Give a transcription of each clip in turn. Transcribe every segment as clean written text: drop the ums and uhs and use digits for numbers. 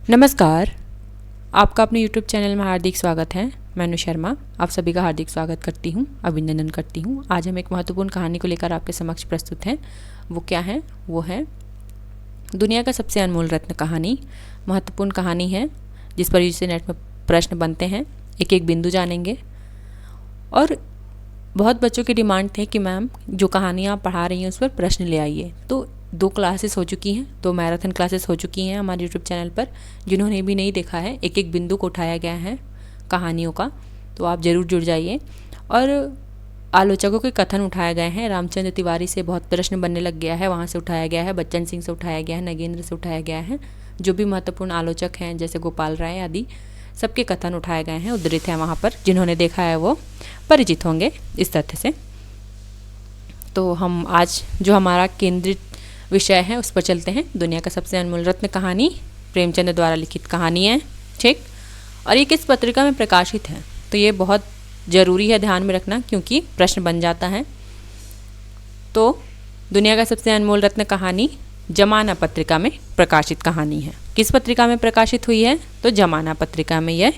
नमस्कार। आपका अपने YouTube चैनल में हार्दिक स्वागत है। मैं अनु शर्मा आप सभी का हार्दिक स्वागत करती हूँ, अभिनंदन करती हूँ। आज हम एक महत्वपूर्ण कहानी को लेकर आपके समक्ष प्रस्तुत हैं। वो क्या है? वो है दुनिया का सबसे अनमोल रत्न कहानी। महत्वपूर्ण कहानी है जिस पर यूजी नेट में प्रश्न बनते हैं। एक एक बिंदु जानेंगे। और बहुत बच्चों की डिमांड थे कि मैम जो कहानियाँ आप पढ़ा रही हैं उस पर प्रश्न ले आइए। तो 2 क्लासेस हो चुकी हैं, 2 मैराथन क्लासेस हो चुकी हैं हमारे यूट्यूब चैनल पर। जिन्होंने भी नहीं देखा है, एक एक बिंदु को उठाया गया है कहानियों का, तो आप ज़रूर जुड़ जाइए। और आलोचकों के कथन उठाए गए हैं। रामचंद्र तिवारी से बहुत प्रश्न बनने लग गया है, वहाँ से उठाया गया है, बच्चन सिंह से उठाया गया है, नगेंद्र से उठाया गया है। जो भी महत्वपूर्ण आलोचक हैं जैसे गोपाल राय आदि, सबके कथन उठाए गए हैं, उद्धृत हैं वहाँ पर। जिन्होंने देखा है वो परिचित होंगे इस तथ्य से। तो हम आज जो हमारा केंद्रित विषय है उस पर चलते हैं। दुनिया का सबसे अनमोल रत्न कहानी प्रेमचंद द्वारा लिखित कहानी है, ठीक। और ये किस पत्रिका में प्रकाशित है? तो ये बहुत ज़रूरी है ध्यान में रखना, क्योंकि प्रश्न बन जाता है। तो दुनिया का सबसे अनमोल रत्न कहानी जमाना पत्रिका में प्रकाशित कहानी है। किस पत्रिका में प्रकाशित हुई है? तो जमाना पत्रिका में यह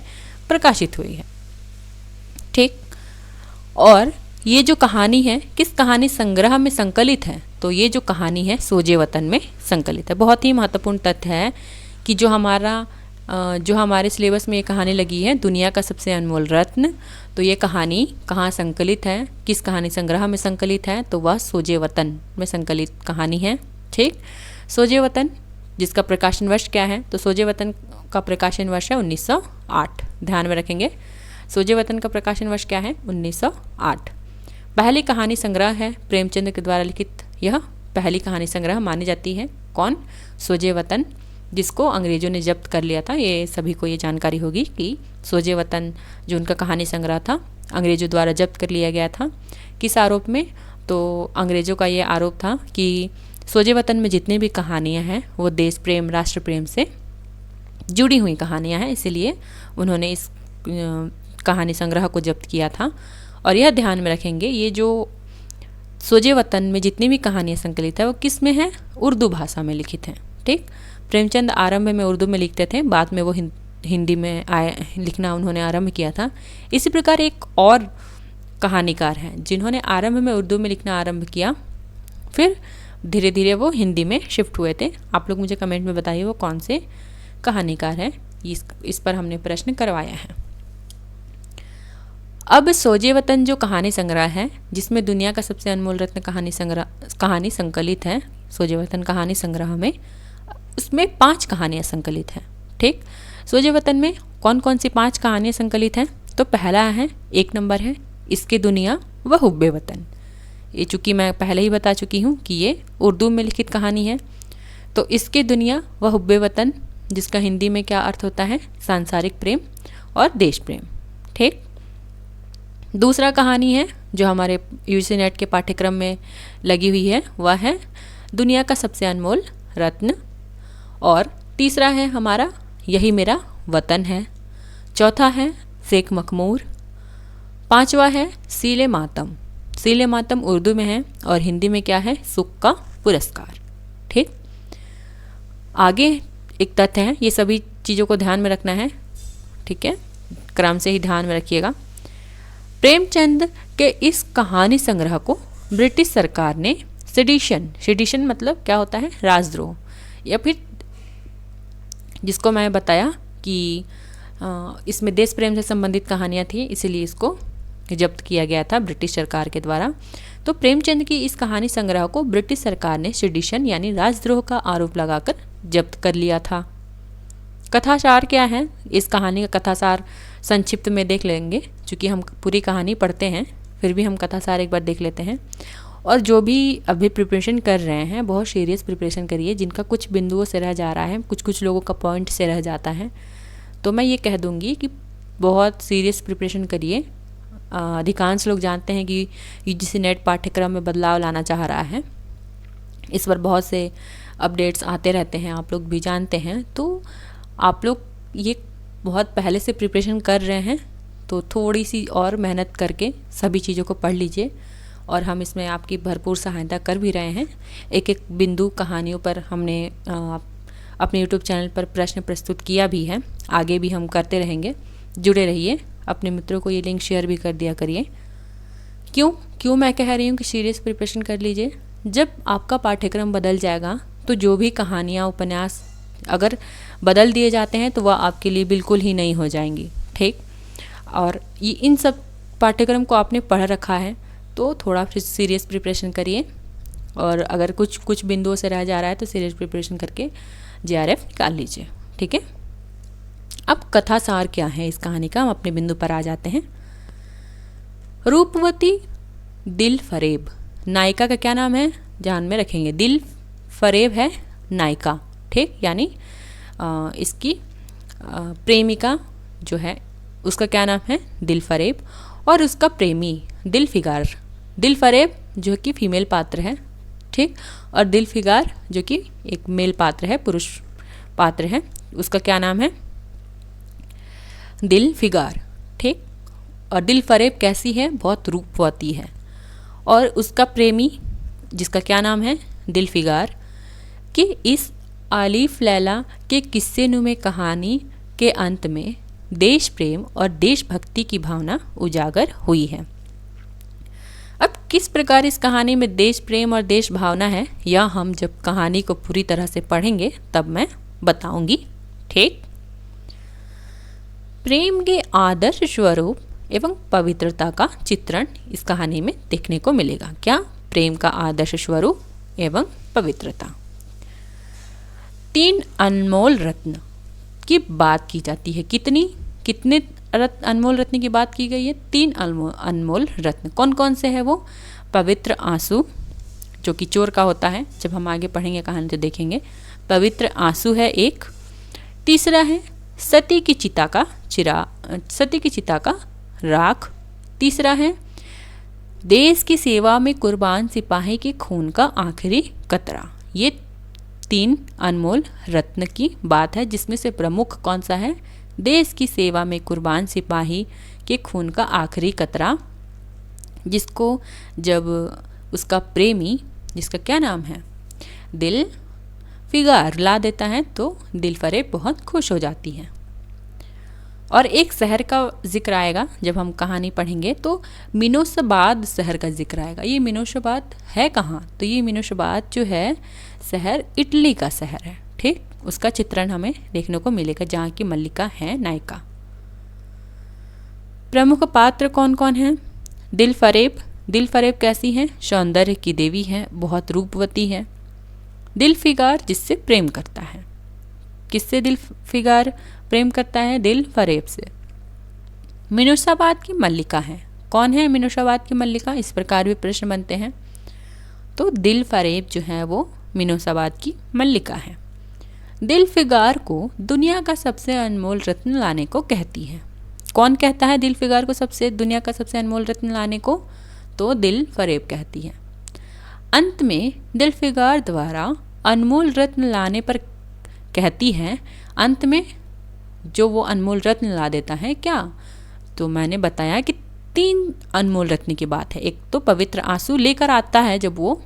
प्रकाशित हुई है, ठीक। और ये जो कहानी है किस कहानी संग्रह में संकलित है? तो ये जो कहानी है सोजे वतन में संकलित है। बहुत ही महत्वपूर्ण तथ्य है कि जो हमारे सिलेबस में ये कहानी लगी है, दुनिया का सबसे अनमोल रत्न, तो ये कहानी कहाँ संकलित है, किस कहानी संग्रह में संकलित है? तो वह सोजे वतन में संकलित कहानी है, ठीक। सोजे वतन जिसका प्रकाशन वर्ष क्या है? तो सोजे वतन का प्रकाशन वर्ष है 1908। ध्यान में रखेंगे, सोजे वतन का प्रकाशन वर्ष क्या है? 1908। पहली कहानी संग्रह है प्रेमचंद के द्वारा लिखित। यह पहली कहानी संग्रह मानी जाती है। कौन? सोजे वतन, जिसको अंग्रेजों ने जब्त कर लिया था। ये सभी को ये जानकारी होगी कि सोजे वतन जो उनका कहानी संग्रह था अंग्रेजों द्वारा जब्त कर लिया गया था। किस आरोप में? तो अंग्रेजों का ये आरोप था कि सोजे वतन में जितनी भी कहानियाँ हैं वो देश प्रेम, राष्ट्र प्रेम से जुड़ी हुई कहानियाँ हैं, इसीलिए उन्होंने इस कहानी संग्रह को जब्त किया था। और यह ध्यान में रखेंगे, ये जो सोजे वतन में जितनी भी कहानियाँ संकलित है वो किस में है? उर्दू भाषा में लिखित हैं, ठीक। प्रेमचंद आरंभ में उर्दू में लिखते थे, बाद में वो हिंदी में लिखना उन्होंने आरंभ किया था। इसी प्रकार एक और कहानीकार हैं जिन्होंने आरंभ में उर्दू में लिखना आरंभ किया, फिर धीरे धीरे वो हिंदी में शिफ्ट हुए थे। आप लोग मुझे कमेंट में बताइए वो कौन से कहानीकार हैं। इस पर हमने प्रश्न करवाया है। अब सोजे वतन जो कहानी संग्रह है, जिसमें दुनिया का सबसे अनमोल रत्न कहानी संकलित है, सोजे वतन कहानी संग्रह में, उसमें 5 कहानियाँ संकलित हैं, ठीक। सोजे वतन में कौन कौन सी 5 कहानियाँ संकलित हैं? तो पहला है, 1 नंबर है इसके दुनिया व हुब्बे वतन। ये चूँकि मैं पहले ही बता चुकी हूँ कि ये उर्दू में लिखित कहानी है। तो इसके दुनिया व हुब्बे वतन, जिसका हिंदी में क्या अर्थ होता है? सांसारिक प्रेम और देश प्रेम, ठीक। दूसरा कहानी है जो हमारे यूजी नेट के पाठ्यक्रम में लगी हुई है, वह है दुनिया का सबसे अनमोल रत्न। और तीसरा है हमारा यही मेरा वतन है। चौथा है शेख मखमूर। 5वां है सीले मातम। सीले मातम उर्दू में है और हिंदी में क्या है? सुख का पुरस्कार, ठीक। आगे एक तथ्य है, ये सभी चीज़ों को ध्यान में रखना है, ठीक है, क्रम से ही ध्यान में रखिएगा। प्रेमचंद के इस कहानी संग्रह को ब्रिटिश सरकार ने सेडिशन मतलब क्या होता है? राजद्रोह, या फिर जिसको मैं बताया कि इसमें देश प्रेम से संबंधित कहानियाँ थी, इसीलिए इसको जब्त किया गया था ब्रिटिश सरकार के द्वारा। तो प्रेमचंद की इस कहानी संग्रह को ब्रिटिश सरकार ने सेडिशन यानी राजद्रोह का आरोप लगाकर जब्त कर लिया था। कथासार क्या है? इस कहानी का कथासार संक्षिप्त में देख लेंगे, क्योंकि हम पूरी कहानी पढ़ते हैं, फिर भी हम कथासार एक बार देख लेते हैं। और जो भी अभी प्रिपरेशन कर रहे हैं, बहुत सीरियस प्रिपरेशन करिए। जिनका कुछ बिंदुओं से रह जा रहा है, कुछ लोगों का पॉइंट से रह जाता है, तो मैं ये कह दूंगी कि बहुत सीरियस प्रिपरेशन करिए। अधिकांश लोग जानते हैं कि यूजीसी नेट पाठ्यक्रम में बदलाव लाना चाह रहा है। इस पर बहुत से अपडेट्स आते रहते हैं, आप लोग भी जानते हैं। तो आप लोग ये बहुत पहले से प्रिपरेशन कर रहे हैं, तो थोड़ी सी और मेहनत करके सभी चीज़ों को पढ़ लीजिए, और हम इसमें आपकी भरपूर सहायता कर भी रहे हैं। एक एक बिंदु कहानियों पर हमने अपने यूट्यूब चैनल पर प्रश्न प्रस्तुत किया भी है, आगे भी हम करते रहेंगे। जुड़े रहिए, अपने मित्रों को ये लिंक शेयर भी कर दिया करिए। क्यों मैं कह रही हूँ कि सीरियस प्रिपरेशन कर लीजिए। जब आपका पाठ्यक्रम बदल जाएगा तो जो भी कहानियाँ, उपन्यास अगर बदल दिए जाते हैं तो वह आपके लिए बिल्कुल ही नहीं हो जाएंगी, ठीक। और ये इन सब पाठ्यक्रम को आपने पढ़ रखा है तो थोड़ा सीरियस प्रिपरेशन करिए, और अगर कुछ बिंदुओं से रह जा रहा है तो सीरियस प्रिपरेशन करके JRF निकाल लीजिए, ठीक है। अब कथा सार क्या है इस कहानी का, हम अपने बिंदु पर आ जाते हैं। रूपवती दिल फरेब, नायिका का क्या नाम है ध्यान में रखेंगे, दिल फरेब है नायिका, ठीक। यानी इसकी प्रेमिका जो है उसका क्या नाम है, दिल फरेब, और उसका प्रेमी दिल फिगार। दिल फरेब जो कि फीमेल पात्र है, ठीक, और दिल फिगार जो कि एक मेल पात्र है, पुरुष पात्र है, उसका क्या नाम है, दिल फिगार, ठीक। और दिल फरेब कैसी है, बहुत रूपवती है, और उसका प्रेमी जिसका क्या नाम है, दिल फिगार, कि इस आलिफ लैला के किस्से नुमे कहानी के अंत में देश प्रेम और देशभक्ति की भावना उजागर हुई है। अब किस प्रकार इस कहानी में देश प्रेम और देश भावना है, यह हम जब कहानी को पूरी तरह से पढ़ेंगे तब मैं बताऊंगी, ठीक। प्रेम के आदर्श स्वरूप एवं पवित्रता का चित्रण इस कहानी में देखने को मिलेगा। क्या, प्रेम का आदर्श स्वरूप एवं पवित्रता। 3 अनमोल रत्न की बात की जाती है। कितने अनमोल रत्न की बात की गई है, 3 अनमोल रत्न। कौन कौन से हैं वो, पवित्र आंसू जो कि चोर का होता है, जब हम आगे पढ़ेंगे कहानी तो देखेंगे। पवित्र आंसू है एक, तीसरा है सती की चिता का राख, तीसरा है देश की सेवा में कुर्बान सिपाही के खून का आखिरी कतरा। ये 3 अनमोल रत्न की बात है, जिसमें से प्रमुख कौन सा है, देश की सेवा में कुर्बान सिपाही के खून का आखिरी कतरा, जिसको जब उसका प्रेमी जिसका क्या नाम है, दिल फिगार ला देता है तो दिल फरेब बहुत खुश हो जाती है। और एक शहर का जिक्र आएगा जब हम कहानी पढ़ेंगे, तो मिनोसाबाद शहर का जिक्र आएगा। ये मिनोसाबाद है कहाँ, तो ये मिनोसाबाद जो है शहर इटली का शहर है, ठीक। उसका चित्रण हमें देखने को मिलेगा, जहाँ की मल्लिका है नायिका। प्रमुख पात्र कौन कौन हैं, दिल फरेब कैसी है, सौंदर्य की देवी है, बहुत रूपवती है। दिल फिगार जिससे प्रेम करता है, किससे दिल फिगार प्रेम करता है, दिल फरेब से। मिनोसाबाद की मल्लिका है, कौन है मिनोसाबाद की मल्लिका, इस प्रकार भी प्रश्न बनते हैं। तो दिल फरेब जो है वो मिनोसाबाद की मल्लिका है। दिल फिगार को दुनिया का सबसे अनमोल रत्न लाने को कहती है। कौन कहता है दिल फिगार को दुनिया का सबसे अनमोल रत्न लाने को, तो दिल फरेब कहती है। अंत में दिल फिगार द्वारा अनमोल रत्न लाने पर कहती है, अंत में जो वो अनमोल रत्न ला देता है क्या, तो मैंने बताया कि 3 अनमोल रत्न की बात है। एक तो पवित्र आंसू लेकर आता है जब वो,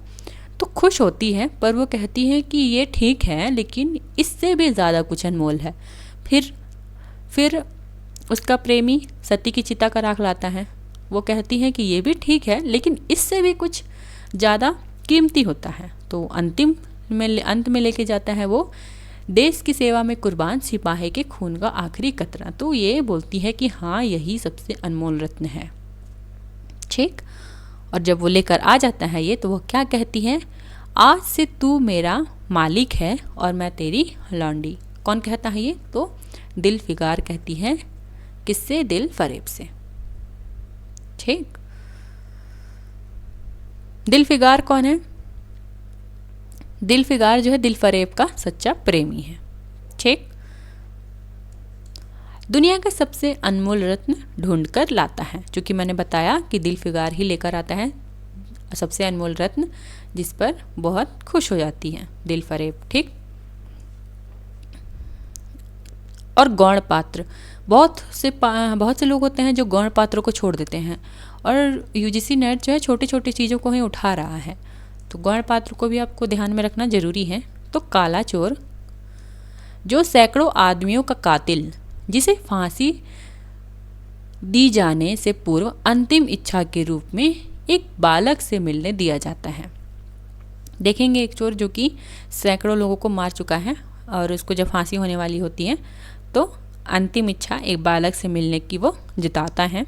तो खुश होती है, पर वो कहती है कि ये ठीक है लेकिन इससे भी ज़्यादा कुछ अनमोल है। फिर उसका प्रेमी सती की चिता का राख लाता है, वो कहती है कि ये भी ठीक है लेकिन इससे भी कुछ ज़्यादा कीमती होता है, तो अंत में लेके जाता है वो देश की सेवा में कुर्बान सिपाही के खून का आखिरी कतरा। तो ये बोलती है कि हाँ यही सबसे अनमोल रत्न है, ठीक। और जब वो लेकर आ जाता है ये, तो वो क्या कहती है, आज से तू मेरा मालिक है और मैं तेरी लौंडी। कौन कहता है ये, तो दिल फिगार कहती है, किससे, दिल फरेब से, ठीक। दिल फिगार कौन है, दिल फिगार जो है दिल फरेब का सच्चा प्रेमी है, ठीक। दुनिया का सबसे अनमोल रत्न ढूंढकर लाता है, क्योंकि मैंने बताया कि दिल फिगार ही लेकर आता है सबसे अनमोल रत्न, जिस पर बहुत खुश हो जाती है दिल फरेब, ठीक। और गौण पात्र, बहुत से लोग होते हैं जो गौण पात्रों को छोड़ देते हैं, और यूजीसी नेट जो है छोटी छोटी चीज़ों को ही उठा रहा है, तो गौण पात्र को भी आपको ध्यान में रखना जरूरी है। तो काला चोर जो सैकड़ों आदमियों का कातिल, जिसे फांसी दी जाने से पूर्व अंतिम इच्छा के रूप में एक बालक से मिलने दिया जाता है। देखेंगे एक चोर जो कि सैकड़ों लोगों को मार चुका है और उसको जब फांसी होने वाली होती है तो अंतिम इच्छा एक बालक से मिलने की वो जिताता है।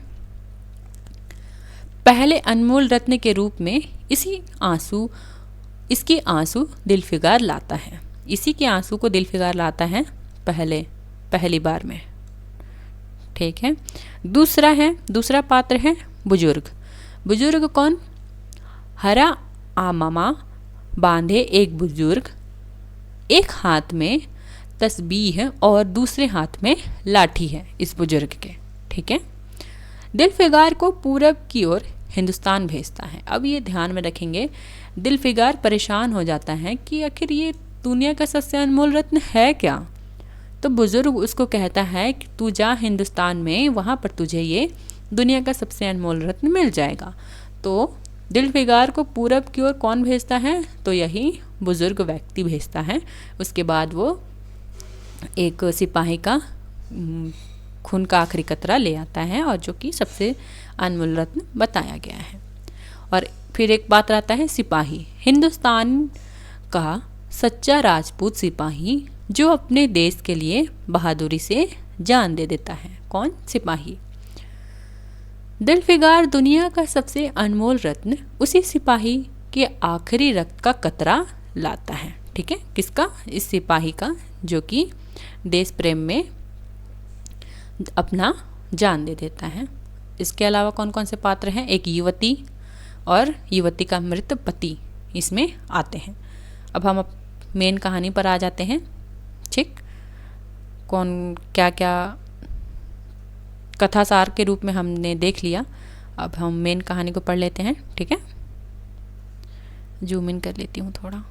पहले अनमोल रत्न के रूप में इसकी आंसू दिलफिगार लाता है। इसी के आंसू को दिलफिगार लाता है पहली बार में। ठीक है। दूसरा पात्र है बुजुर्ग। बुजुर्ग कौन? हरा आमामा बांधे एक बुजुर्ग, एक हाथ में तस्बीह है और दूसरे हाथ में लाठी है इस बुजुर्ग के। ठीक है। दिलफिगार को पूरब की ओर हिंदुस्तान भेजता है। अब ये ध्यान में रखेंगे, दिलफिगार परेशान हो जाता है कि आखिर ये दुनिया का सबसे अनमोल रत्न है क्या। तो बुजुर्ग उसको कहता है कि तू जा हिंदुस्तान में, वहाँ पर तुझे ये दुनिया का सबसे अनमोल रत्न मिल जाएगा। तो दिलफिगार को पूरब की ओर कौन भेजता है? तो यही बुजुर्ग व्यक्ति भेजता है। उसके बाद वो एक सिपाही का खून का आखिरी कतरा ले आता है और जो कि सबसे अनमोल रत्न बताया गया है। और फिर एक बात आता है सिपाही, हिंदुस्तान का सच्चा राजपूत सिपाही जो अपने देश के लिए बहादुरी से जान दे देता है। कौन? सिपाही। दिलफिगार दुनिया का सबसे अनमोल रत्न उसी सिपाही के आखिरी रक्त का कतरा लाता है। ठीक है। किसका? इस सिपाही का जो कि देश प्रेम में अपना जान दे देता है। इसके अलावा कौन कौन से पात्र हैं? एक युवती और युवती का मृत पति इसमें आते हैं। अब हम मेन कहानी पर आ जाते हैं। ठीक। कौन क्या क्या कथासार के रूप में हमने देख लिया। अब हम मेन कहानी को पढ़ लेते हैं। ठीक है। जूम इन कर लेती हूँ थोड़ा।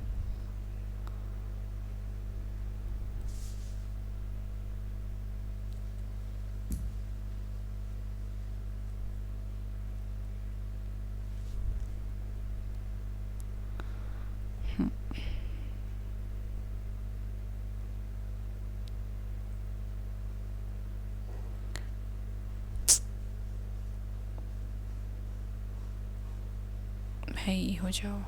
भाई हो जाओ।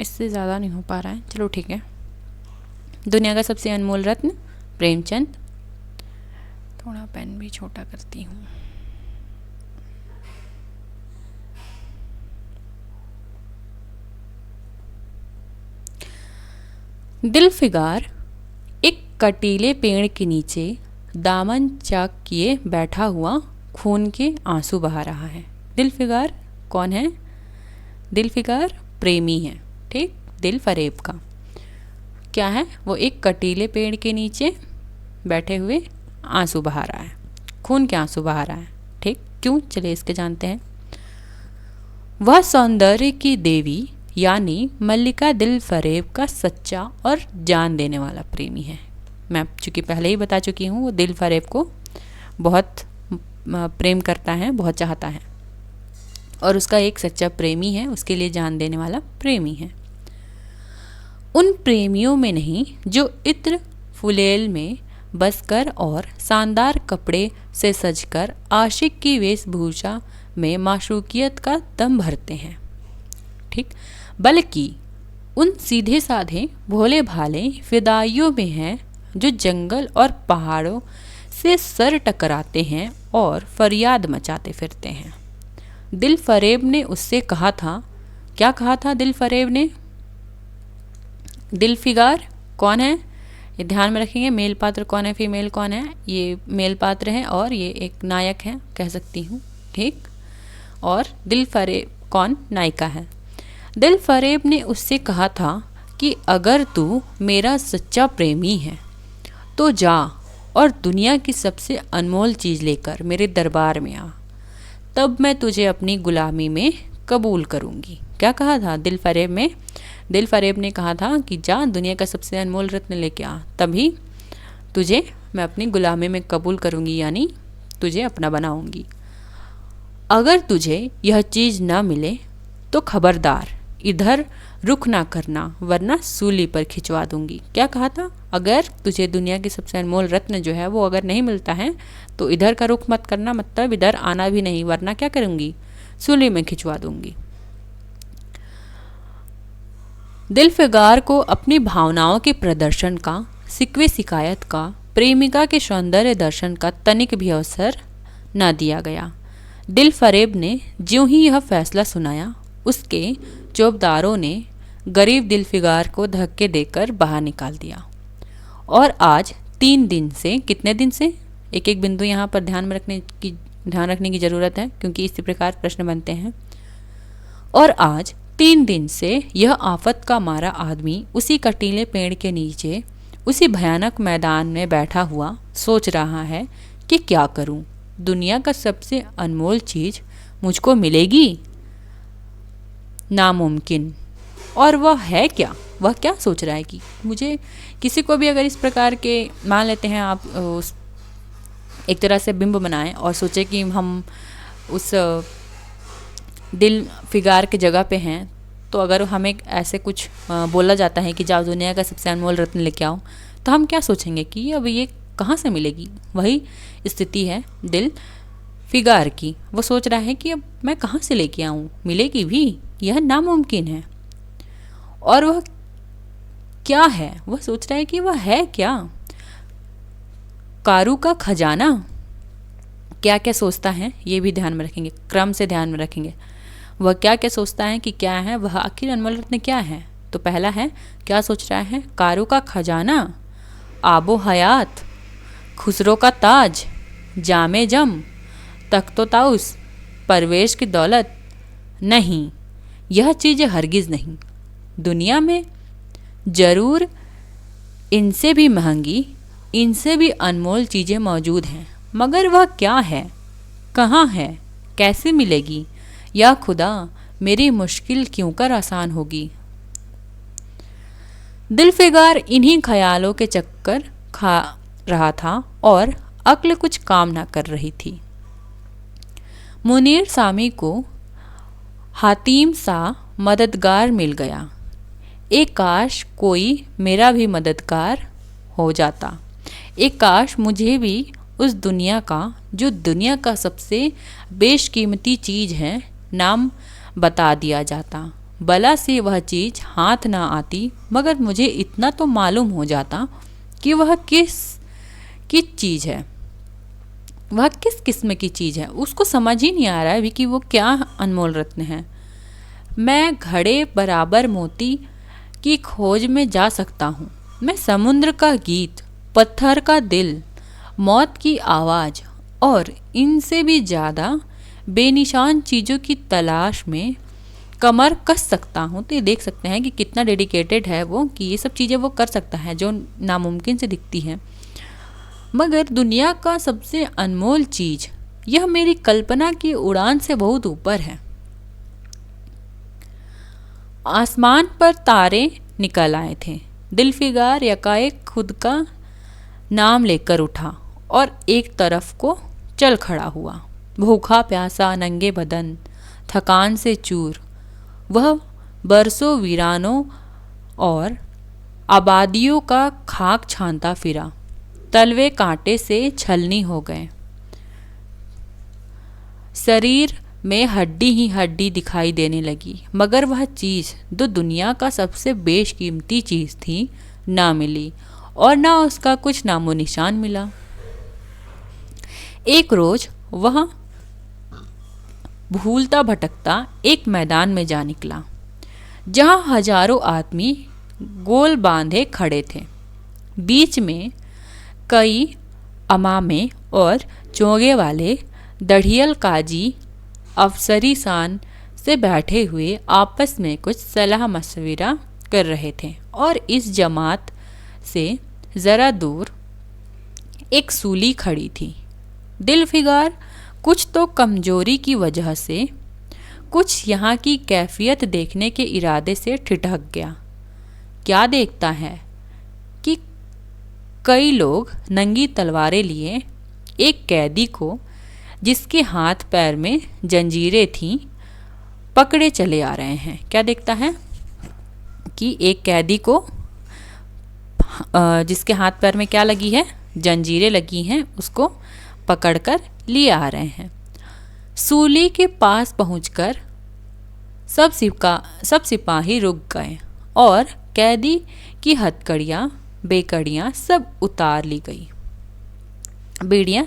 इससे ज़्यादा नहीं हो पा रहा है। चलो ठीक है। दुनिया का सबसे अनमोल रत्न प्रेमचंद। थोड़ा पेन भी छोटा करती हूँ। दिलफिगार एक कटीले पेड़ के नीचे दामन चाक किए बैठा हुआ खून के आंसू बहा रहा है। दिलफिगार कौन है? दिलफिगार प्रेमी है। ठीक। दिलफरेब का क्या है? वो एक कटीले पेड़ के नीचे बैठे हुए आंसू बहा रहा है, खून के आंसू बहा रहा है। ठीक। क्यों? चलिए इसके जानते हैं। वह सौंदर्य की देवी यानी मल्लिका दिलफरेब का सच्चा और जान देने वाला प्रेमी है। मैं चूँकि पहले ही बता चुकी हूँ, वो दिलफरेब को बहुत प्रेम करता है, बहुत चाहता है और उसका एक सच्चा प्रेमी है, उसके लिए जान देने वाला प्रेमी है। उन प्रेमियों में नहीं जो इत्र फुलेल में बसकर और शानदार कपड़े से सजकर आशिक की वेशभूषा में माशूकियत का दम भरते हैं। ठीक। बल्कि उन सीधे साधे भोले भाले फिदाइयों में हैं जो जंगल और पहाड़ों से सर टकराते हैं और फरियाद मचाते फिरते हैं। दिलफरेब ने उससे कहा था। क्या कहा था दिलफरेब ने? दिलफिगार कौन है? ये ध्यान में रखेंगे। मेल पात्र कौन है, फीमेल कौन है? ये मेल पात्र है और ये एक नायक है, कह सकती हूँ। ठीक। और दिलफरेब कौन? नायिका है। दिलफरेब ने उससे कहा था कि अगर तू मेरा सच्चा प्रेमी है तो जा और दुनिया की सबसे अनमोल चीज़ लेकर मेरे दरबार में आ, तब मैं तुझे अपनी गुलामी में कबूल करूँगी। क्या कहा था दिलफरेब ने कहा था कि जा दुनिया का सबसे अनमोल रत्न लेके आ, तभी तुझे मैं अपनी गुलामी में कबूल करूँगी, यानी तुझे अपना बनाऊँगी। अगर तुझे यह चीज़ न मिले तो खबरदार इधर रुख ना करना वरना सूली पर खिंचवा दूंगी। क्या कहा था? अगर तुझे दुनिया की सबसे अनमोल रत्न जो है वो अगर नहीं मिलता है तो इधर का रुख मत करना, मतलब इधर आना भी नहीं, वरना क्या करूंगी? सूली में खिंचवा दूंगी। दिलफिगार को अपनी भावनाओं के प्रदर्शन का, सिकवे शिकायत का, प्रेमिका के सौंदर्य दर्शन का तनिक भी अवसर न दिया गया। दिलफरेब ने ज्यों ही यह फैसला सुनाया, उसके चौबदारों ने गरीब दिलफिगार को धक्के देकर बाहर निकाल दिया। और आज 3 दिन से, कितने दिन से, एक एक बिंदु यहाँ पर ध्यान रखने की ज़रूरत है क्योंकि इसी प्रकार प्रश्न बनते हैं। और आज 3 दिन से यह आफत का मारा आदमी उसी कटीले पेड़ के नीचे, उसी भयानक मैदान में बैठा हुआ सोच रहा है कि क्या करूं? दुनिया का सबसे अनमोल चीज़ मुझको मिलेगी? नामुमकिन। और वह है क्या? वह क्या सोच रहा है कि मुझे, किसी को भी अगर इस प्रकार के, मान लेते हैं आप एक तरह से बिंब बनाएं और सोचे कि हम उस दिल फिगार के जगह पे हैं, तो अगर हमें ऐसे कुछ बोला जाता है कि जाओ दुनिया का सबसे अनमोल रत्न लेके आओ, तो हम क्या सोचेंगे कि अब ये कहाँ से मिलेगी? वही स्थिति है दिल फिगार की। वो सोच रहा है कि अब मैं कहाँ से लेके आऊँ, मिलेगी भी? यह नामुमकिन है। और वह क्या है? वह सोच रहा है कि वह है क्या? कारू का खजाना? क्या क्या सोचता है ये भी ध्यान में रखेंगे, क्रम से ध्यान में रखेंगे। वह क्या क्या सोचता है कि क्या है, वह आखिर अनमोल रत्न क्या है? तो पहला है, क्या सोच रहा है? कारू का खजाना, आबो हयात, खुसरो का ताज, जामे जम, तख्तो ताउस, परवेश की दौलत। नहीं, यह चीज़ें हरगिज़ नहीं। दुनिया में ज़रूर इनसे भी महंगी, इनसे भी अनमोल चीज़ें मौजूद हैं, मगर वह क्या है, कहाँ है, कैसे मिलेगी? या खुदा, मेरी मुश्किल क्यों कर आसान होगी? दिलफिगार इन्हीं ख्यालों के चक्कर खा रहा था और अक्ल कुछ काम ना कर रही थी। मुनीर सामी को हातिम सा मददगार मिल गया। एक काश कोई मेरा भी मददगार हो जाता। एक काश मुझे भी उस दुनिया का, जो दुनिया का सबसे बेशकीमती चीज़ है, नाम बता दिया जाता। भला से वह चीज़ हाथ ना आती, मगर मुझे इतना तो मालूम हो जाता कि वह किस चीज़ है, वह किस किस्म की चीज़ है। उसको समझ ही नहीं आ रहा है भी कि वो क्या अनमोल रत्न है। मैं घड़े बराबर मोती की खोज में जा सकता हूँ। मैं समुद्र का गीत, पत्थर का दिल, मौत की आवाज़ और इनसे भी ज़्यादा बेनिशान चीज़ों की तलाश में कमर कस सकता हूँ। तो ये देख सकते हैं कि कितना डेडिकेटेड है वो, कि ये सब चीज़ें वो कर सकता है जो नामुमकिन से दिखती हैं। मगर दुनिया का सबसे अनमोल चीज़, यह मेरी कल्पना की उड़ान से बहुत ऊपर है। आसमान पर तारे निकल आए थे। दिलफिगार यकाएक खुद का नाम लेकर उठा और एक तरफ को चल खड़ा हुआ। भूखा प्यासा, नंगे बदन, थकान से चूर, वह बरसों वीरानों और आबादियों का खाक छानता फिरा। तलवे कांटे से छलनी हो गए। शरीर में हड्डी ही हड्डी दिखाई देने लगी, मगर वह चीज़ जो दुनिया का सबसे बेशकीमती चीज़ थी, ना मिली और ना उसका कुछ नामो निशान मिला। एक रोज वह भूलता भटकता एक मैदान में जा निकला, जहाँ हजारों आदमी गोल बांधे खड़े थे। बीच में कई अमामे और चोगे वाले दढ़ियल काजी अफसरी शान से बैठे हुए आपस में कुछ सलाह मशविरा कर रहे थे। और इस जमात से ज़रा दूर एक सूली खड़ी थी। दिलफिगार कुछ तो कमजोरी की वजह से, कुछ यहाँ की कैफियत देखने के इरादे से ठिठक गया। क्या देखता है कि कई लोग नंगी तलवारें लिए एक कैदी को, जिसके हाथ पैर में जंजीरें थीं, पकड़े चले आ रहे हैं। क्या देखता है कि एक कैदी को जिसके हाथ पैर में क्या लगी है, जंजीरें लगी हैं, उसको पकड़कर लिए आ रहे हैं। सूली के पास पहुंचकर सब सिपाही रुक गए और कैदी की हथकड़ियाँ बेकड़ियाँ सब उतार ली गई। बेड़ियाँ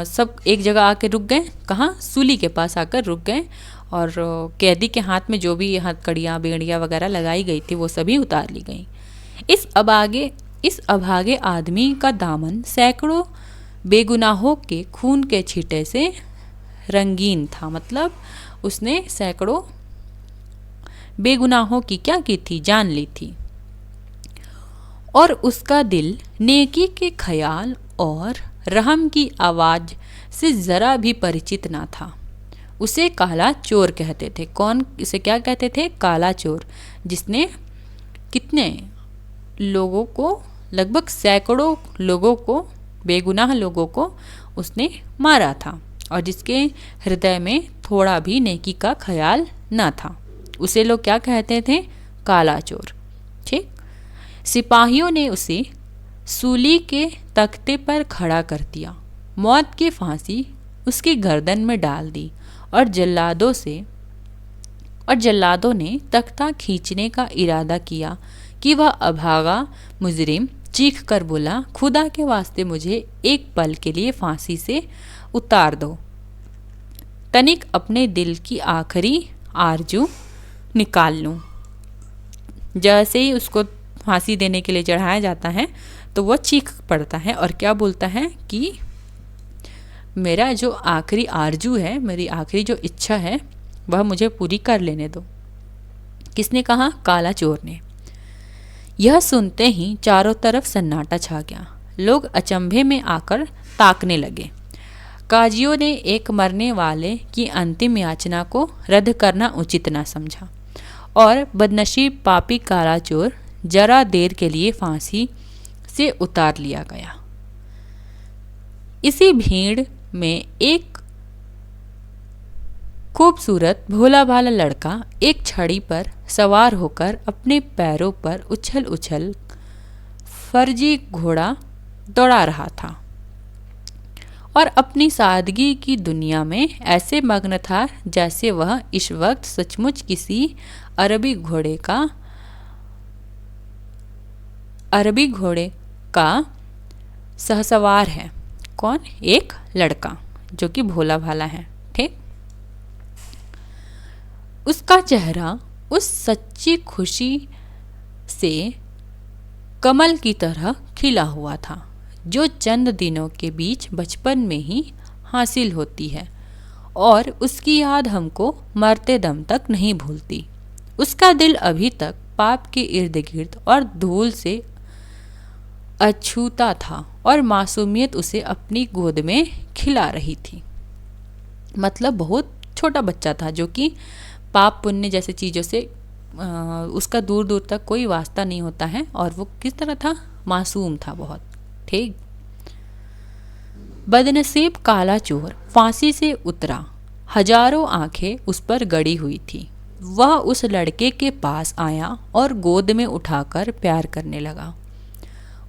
सब एक जगह आकर रुक गए। कहाँ? सूली के पास आकर रुक गए और कैदी के हाथ में जो भी हथकड़ियाँ बेड़ियाँ वगैरह लगाई गई थी वो सभी उतार ली गई। इस अभागे आदमी का दामन सैकड़ों बेगुनाहों के खून के छींटे से रंगीन था। मतलब उसने सैकड़ों बेगुनाहों की क्या की थी? जान ली थी। और उसका दिल नेकी के ख्याल और रहम की आवाज़ से ज़रा भी परिचित ना था। उसे काला चोर कहते थे। कौन इसे क्या कहते थे? काला चोर, जिसने कितने लोगों को, लगभग सैकड़ों लोगों को, बेगुनाह लोगों को उसने मारा था और जिसके हृदय में थोड़ा भी नेकी का ख्याल ना था। उसे लोग क्या कहते थे? काला चोर। ठीक। सिपाहियों ने उसे सूली के तख्ते पर खड़ा कर दिया, मौत की फांसी उसकी गर्दन में डाल दी और जल्लादों ने तख्ता खींचने का इरादा किया कि वह अभागा मुजरिम चीख कर बोला, खुदा के वास्ते मुझे एक पल के लिए फांसी से उतार दो, तनिक अपने दिल की आखिरी आरजू निकाल लूं। जैसे ही उसको फांसी देने के लिए चढ़ाया जाता है तो वह चीख पड़ता है और क्या बोलता है कि मेरा जो आखिरी आरजू है, मेरी आखिरी जो इच्छा है वह मुझे पूरी कर लेने दो। किसने कहा? काला चोर ने। यह सुनते ही चारों तरफ सन्नाटा छा गया। लोग अचंभे में आकर ताकने लगे। काजियों ने एक मरने वाले की अंतिम याचना को रद्द करना उचित न समझा और बदनसीब पापी काला चोर जरा देर के लिए फांसी से उतार लिया गया। इसी भीड़ में एक खूबसूरत भोला भाला लड़का एक छड़ी पर सवार होकर अपने पैरों पर उछल उछल फर्जी घोड़ा दौड़ा रहा था और अपनी सादगी की दुनिया में ऐसे मग्न था जैसे वह इस वक्त सचमुच किसी अरबी घोड़े का सहसवार है। कौन? एक लड़का जो कि भोला भाला है। ठीक। उसका चेहरा उस सच्ची खुशी से कमल की तरह खिला हुआ था जो चंद दिनों के बीच बचपन में ही हासिल होती है और उसकी याद हमको मरते दम तक नहीं भूलती। उसका दिल अभी तक पाप के इर्द गिर्द और धूल से अछूता था और मासूमियत उसे अपनी गोद में खिला रही थी। मतलब बहुत छोटा बच्चा था जो कि पाप पुण्य जैसे चीज़ों से उसका दूर दूर तक कोई वास्ता नहीं होता है और वो किस तरह था? मासूम था बहुत। ठीक। बदनसीब काला चोर फांसी से उतरा। हजारों आंखें उस पर गड़ी हुई थी। वह उस लड़के के पास आया और गोद में उठाकर प्यार करने लगा।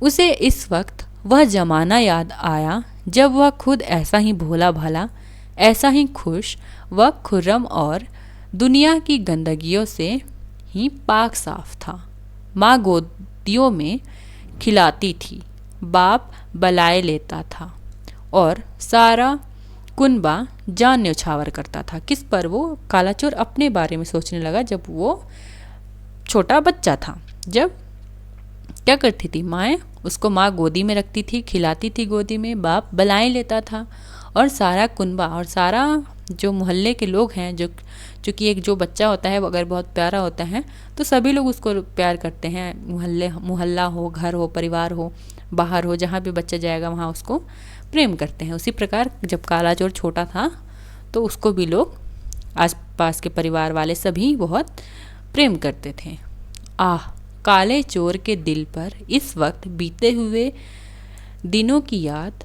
उसे इस वक्त वह जमाना याद आया जब वह खुद ऐसा ही भोला भाला, ऐसा ही खुश व खुर्रम और दुनिया की गंदगियों से ही पाक साफ था। माँ गोदियों में खिलाती थी, बाप बलाए लेता था और सारा कुनबा जान न्यौछावर करता था। किस पर? वो काला चोर अपने बारे में सोचने लगा जब वो छोटा बच्चा था। जब क्या करती थी माएँ? उसको माँ गोदी में रखती थी, खिलाती थी गोदी में, बाप बलाएं लेता था और सारा कुनबा और सारा जो मोहल्ले के लोग हैं, जो चूँकि एक जो बच्चा होता है वो अगर बहुत प्यारा होता है तो सभी लोग उसको प्यार करते हैं। मोहल्ला हो, घर हो, परिवार हो, बाहर हो, जहाँ भी बच्चा जाएगा वहाँ उसको प्रेम करते हैं। उसी प्रकार जब काला चोर छोटा था तो उसको भी लोग, आसपास के परिवार वाले सभी बहुत प्रेम करते थे। काले चोर के दिल पर इस वक्त बीते हुए दिनों की याद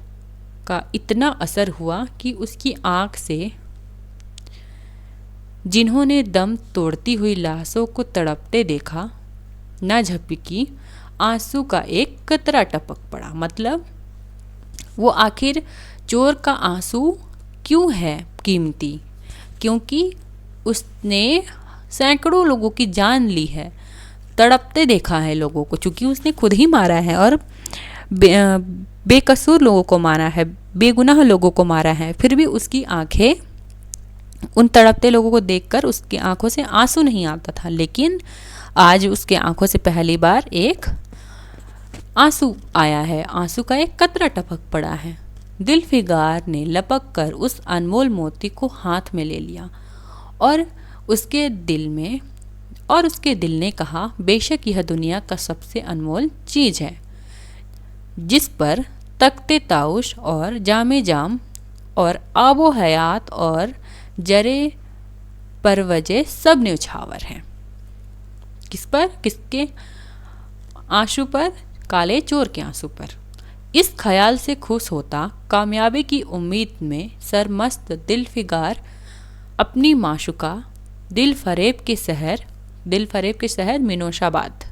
का इतना असर हुआ कि उसकी आँख से जिन्होंने दम तोड़ती हुई लाशों को तड़पते देखा, न झपकी आंसू का एक कतरा टपक पड़ा। मतलब वो आखिर चोर का आंसू क्यों है कीमती? क्योंकि उसने सैकड़ों लोगों की जान ली है, तड़पते देखा है लोगों को, चूँकि उसने खुद ही मारा है और बेकसूर लोगों को मारा है, बेगुनाह लोगों को मारा है। फिर भी उसकी आंखें उन तड़पते लोगों को देखकर उसकी आंखों से आंसू नहीं आता था, लेकिन आज उसके आंखों से पहली बार एक आंसू आया है, आंसू का एक कतरा टपक पड़ा है। दिलफिगार ने लपक कर उस अनमोल मोती को हाथ में ले लिया और उसके दिल ने कहा, बेशक यह दुनिया का सबसे अनमोल चीज़ है, जिस पर तख्ते ताउश और जामे जाम और आबो हयात और जरे परवजे सब न्यौछावर हैं। किस पर? किसके आंसू पर? काले चोर के आंसू पर। इस ख्याल से खुश होता, कामयाबी की उम्मीद में सरमस्त दिलफिगार अपनी माशुका दिलफरेब के शहर मिनोशाबाद,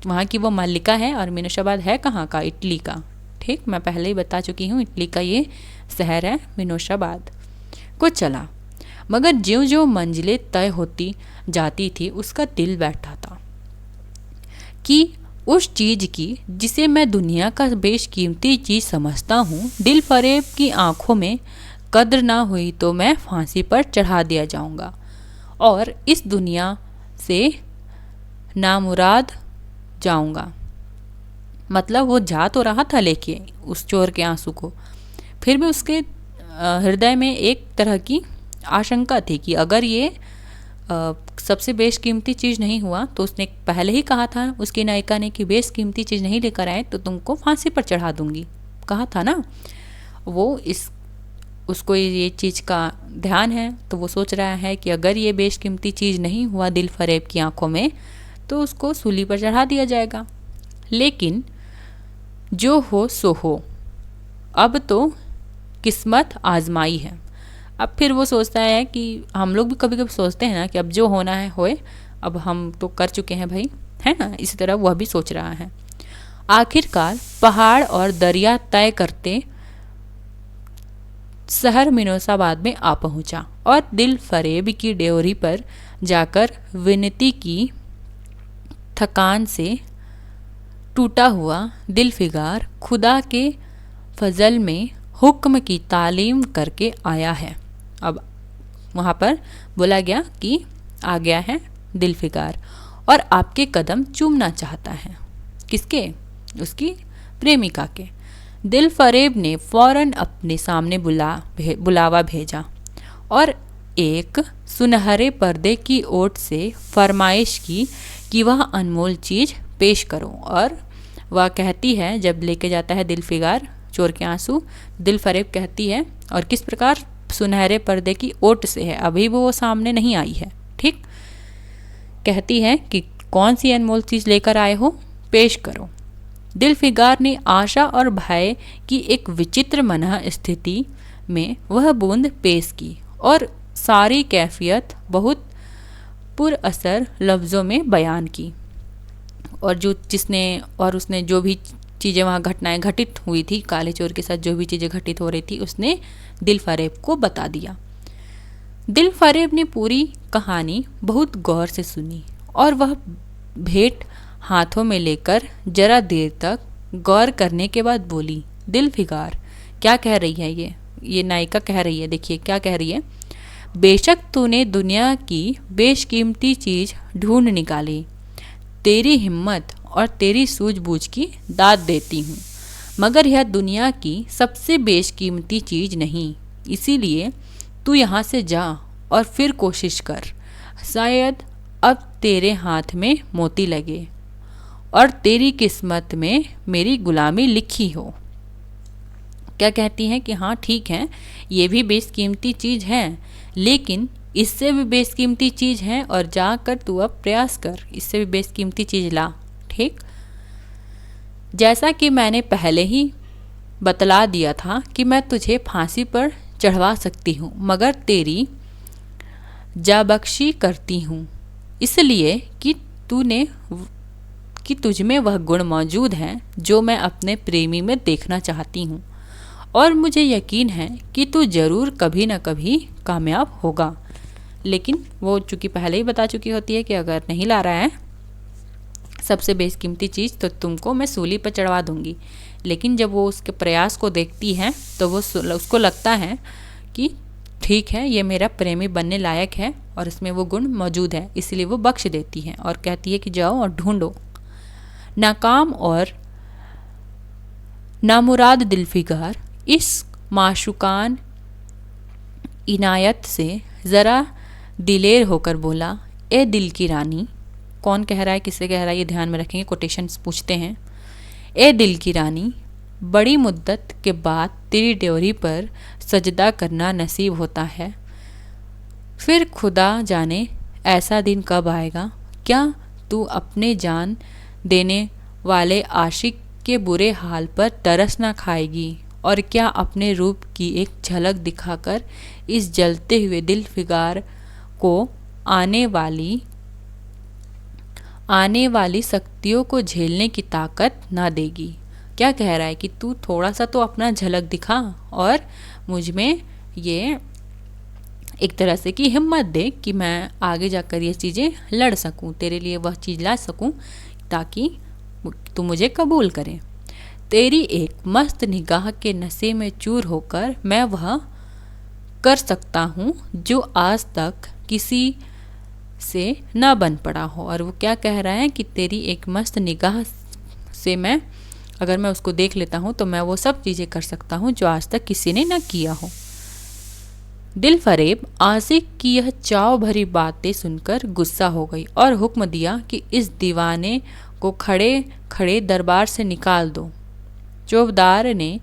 वहाँ की वो मल्लिका है, और मिनोशाबाद है कहाँ का? इटली का। ठीक, मैं पहले ही बता चुकी हूँ, इटली का ये शहर है मिनोशाबाद को चला। मगर ज्यों ज्यों मंजिलें तय होती जाती थी, उसका दिल बैठा था कि उस चीज़ की जिसे मैं दुनिया का बेशकीमती चीज़ समझता हूँ, दिलफरेब की आंखों में कद्र ना हुई तो मैं फांसी पर चढ़ा दिया जाऊँगा और इस दुनिया से नामुराद जाऊँगा। मतलब वो जा तो रहा था लेके उस चोर के आंसू को, फिर भी उसके हृदय में एक तरह की आशंका थी कि अगर ये सबसे बेशकीमती चीज़ नहीं हुआ, तो उसने पहले ही कहा था उसकी नायिका ने कि बेशकीमती चीज़ नहीं लेकर आए तो तुमको फांसी पर चढ़ा दूंगी, कहा था ना। वो उसको ये चीज़ का ध्यान है, तो वो सोच रहा है कि अगर ये बेशकीमती चीज़ नहीं हुआ दिलफरेब की आंखों में, तो उसको सूली पर चढ़ा दिया जाएगा। लेकिन जो हो सो हो, अब तो किस्मत आजमाई है। अब फिर वो सोचता है कि हम लोग भी कभी कभी सोचते हैं ना कि अब जो होना है होए, अब हम तो कर चुके हैं भाई, है ना। इसी तरह वह भी सोच रहा है। आखिरकार पहाड़ और दरिया तय करते शहर मिनोसाबाद में आ पहुंचा और दिलफरेब की ड्योरी पर जाकर विनती की। थकान से टूटा हुआ दिलफिगार खुदा के फजल में हुक्म की तालीम करके आया है। अब वहाँ पर बोला गया कि आ गया है दिलफिगार और आपके कदम चूमना चाहता है। किसके? उसकी प्रेमिका के। दिलफरेब ने फौरन अपने सामने बुलावा भेजा और एक सुनहरे पर्दे की ओट से फरमाइश की कि वह अनमोल चीज़ पेश करो। और वह कहती है, जब लेके जाता है दिलफिगार चोर के आंसू, दिलफरेब कहती है, और किस प्रकार? सुनहरे पर्दे की ओट से है, अभी वो सामने नहीं आई है। ठीक, कहती है कि कौन सी अनमोल चीज़ लेकर आए हो, पेश करो। दिलफिगार ने आशा और भय की एक विचित्र मनः स्थिति में वह बूंद पेश की और सारी कैफियत बहुत पुरअसर लफ्ज़ों में बयान की। और उसने जो भी चीज़ें वहाँ घटनाएं घटित हुई थी, काले चोर के साथ जो भी चीज़ें घटित हो रही थी, उसने दिलफरेब को बता दिया। दिलफरेब ने पूरी कहानी बहुत गौर से सुनी और वह भेंट हाथों में लेकर जरा देर तक गौर करने के बाद बोली, दिलफिगार क्या कह रही है ये नायिका कह रही है, देखिए क्या कह रही है। बेशक तूने दुनिया की बेशकीमती चीज़ ढूंढ निकाली, तेरी हिम्मत और तेरी सूझबूझ की दाद देती हूँ, मगर यह दुनिया की सबसे बेशकीमती चीज़ नहीं। इसीलिए तू यहाँ से जा और फिर कोशिश कर, शायद अब तेरे हाथ में मोती लगे और तेरी किस्मत में मेरी गुलामी लिखी हो। क्या कहती हैं कि हाँ ठीक है, ये भी बेशकीमती चीज़ है, लेकिन इससे भी बेशकीमती चीज़ है, और जाकर तू अब प्रयास कर, इससे भी बेशकीमती चीज़ ला। ठीक, जैसा कि मैंने पहले ही बतला दिया था कि मैं तुझे फांसी पर चढ़वा सकती हूँ, मगर तेरी जाबख्शी करती हूँ, इसलिए कि तुझ में वह गुण मौजूद हैं जो मैं अपने प्रेमी में देखना चाहती हूँ, और मुझे यकीन है कि तू ज़रूर कभी न कभी कामयाब होगा। लेकिन वो चूँकि पहले ही बता चुकी होती है कि अगर नहीं ला रहा है सबसे बेशकीमती चीज़ तो तुमको मैं सूली पर चढ़वा दूंगी। लेकिन जब वो उसके प्रयास को देखती है तो वो उसको लगता है कि ठीक है, ये मेरा प्रेमी बनने लायक है और इसमें वो गुण मौजूद है, इसलिए वो बख्श देती है और कहती है कि जाओ और ढूंढो। नाकाम और नामुराद दिलफिगार इस माशूकान इनायत से ज़रा दिलेर होकर बोला, ए दिल की रानी। कौन कह रहा है, किससे कह रहा है, ये ध्यान में रखेंगे, कोटेशंस पूछते हैं। ए दिल की रानी, बड़ी मुद्दत के बाद तेरी ड्योरी पर सजदा करना नसीब होता है। फिर खुदा जाने ऐसा दिन कब आएगा, क्या तू अपने जान देने वाले आशिक के बुरे हाल पर तरस ना खाएगी, और क्या अपने रूप की एक झलक दिखाकर इस जलते हुए दिल फिगार को आने वाली शक्तियों को झेलने की ताकत ना देगी। क्या कह रहा है कि तू थोड़ा सा तो अपना झलक दिखा और मुझ में ये एक तरह से की हिम्मत दे कि मैं आगे जाकर ये चीज़ें लड़ सकूं, तेरे लिए वह चीज़ ला सकूं ताकि तू मुझे कबूल करे। तेरी एक मस्त निगाह के नशे में चूर होकर मैं वह कर सकता हूँ जो आज तक किसी से न बन पड़ा हो। और वो क्या कह रहा है कि तेरी एक मस्त निगाह से अगर मैं उसको देख लेता हूँ तो मैं वो सब चीज़ें कर सकता हूँ जो आज तक किसी ने न किया हो। दिल फरेब आशिक की यह चाव भरी बातें सुनकर गुस्सा हो गई और हुक्म दिया कि इस दीवाने को खड़े खड़े दरबार से निकाल दो। चौबदार ने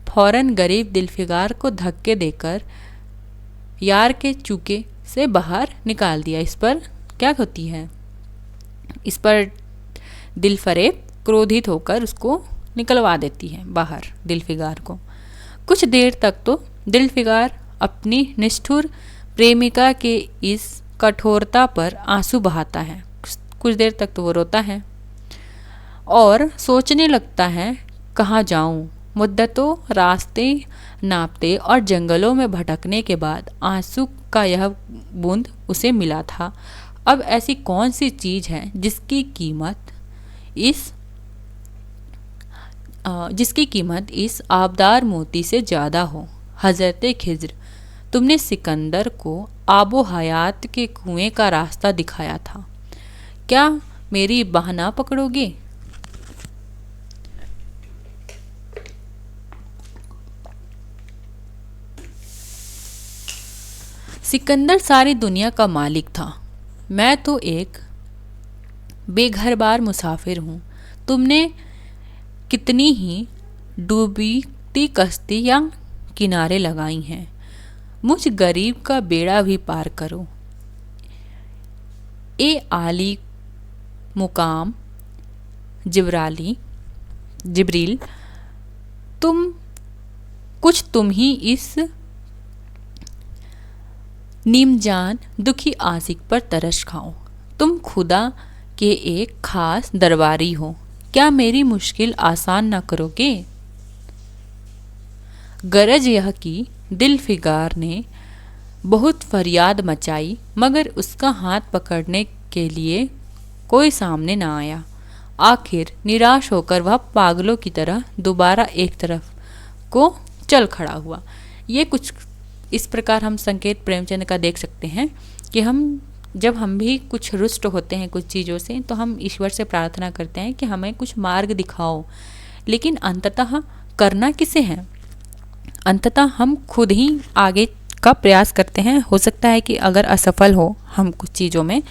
फौरन गरीब दिलफिगार को धक्के देकर यार के चूके से बाहर निकाल दिया। इस पर क्या होती है, इस पर दिल फरेब क्रोधित होकर उसको निकलवा देती है बाहर दिलफिगार को। कुछ देर तक तो दिलफिगार अपनी निष्ठुर प्रेमिका के इस कठोरता पर आंसू बहाता है। कुछ देर तक तो वो रोता है और सोचने लगता है कहाँ जाऊँ। मुद्दतों रास्ते नापते और जंगलों में भटकने के बाद आंसू का यह बूंद उसे मिला था। अब ऐसी कौन सी चीज़ है जिसकी कीमत इस आबदार मोती से ज़्यादा हो। हज़रत खिज़्र, तुमने सिकंदर को आबो हयात के कुएं का रास्ता दिखाया था, क्या मेरी बाह ना पकड़ोगे? सिकंदर सारी दुनिया का मालिक था, मैं तो एक बेघरबार मुसाफिर हूँ। तुमने कितनी ही डूबती कश्तियाँ किनारे लगाई हैं, मुझ गरीब का बेड़ा भी पार करो। ए आली मुकाम जिब्रील, तुम ही इस नीमजान दुखी आशिक पर तरस खाओ। तुम खुदा के एक खास दरबारी हो, क्या मेरी मुश्किल आसान ना करोगे? गरज यह कि दिलफिगार ने बहुत फरियाद मचाई, मगर उसका हाथ पकड़ने के लिए कोई सामने ना आया। आखिर निराश होकर वह पागलों की तरह दोबारा एक तरफ को चल खड़ा हुआ। ये कुछ इस प्रकार हम संकेत प्रेमचंद का देख सकते हैं कि जब हम भी कुछ रुष्ट होते हैं कुछ चीज़ों से, तो हम ईश्वर से प्रार्थना करते हैं कि हमें कुछ मार्ग दिखाओ, लेकिन अंततः करना किसे है? अंततः हम खुद ही आगे का प्रयास करते हैं। हो सकता है कि अगर असफल हो हम कुछ चीज़ों में,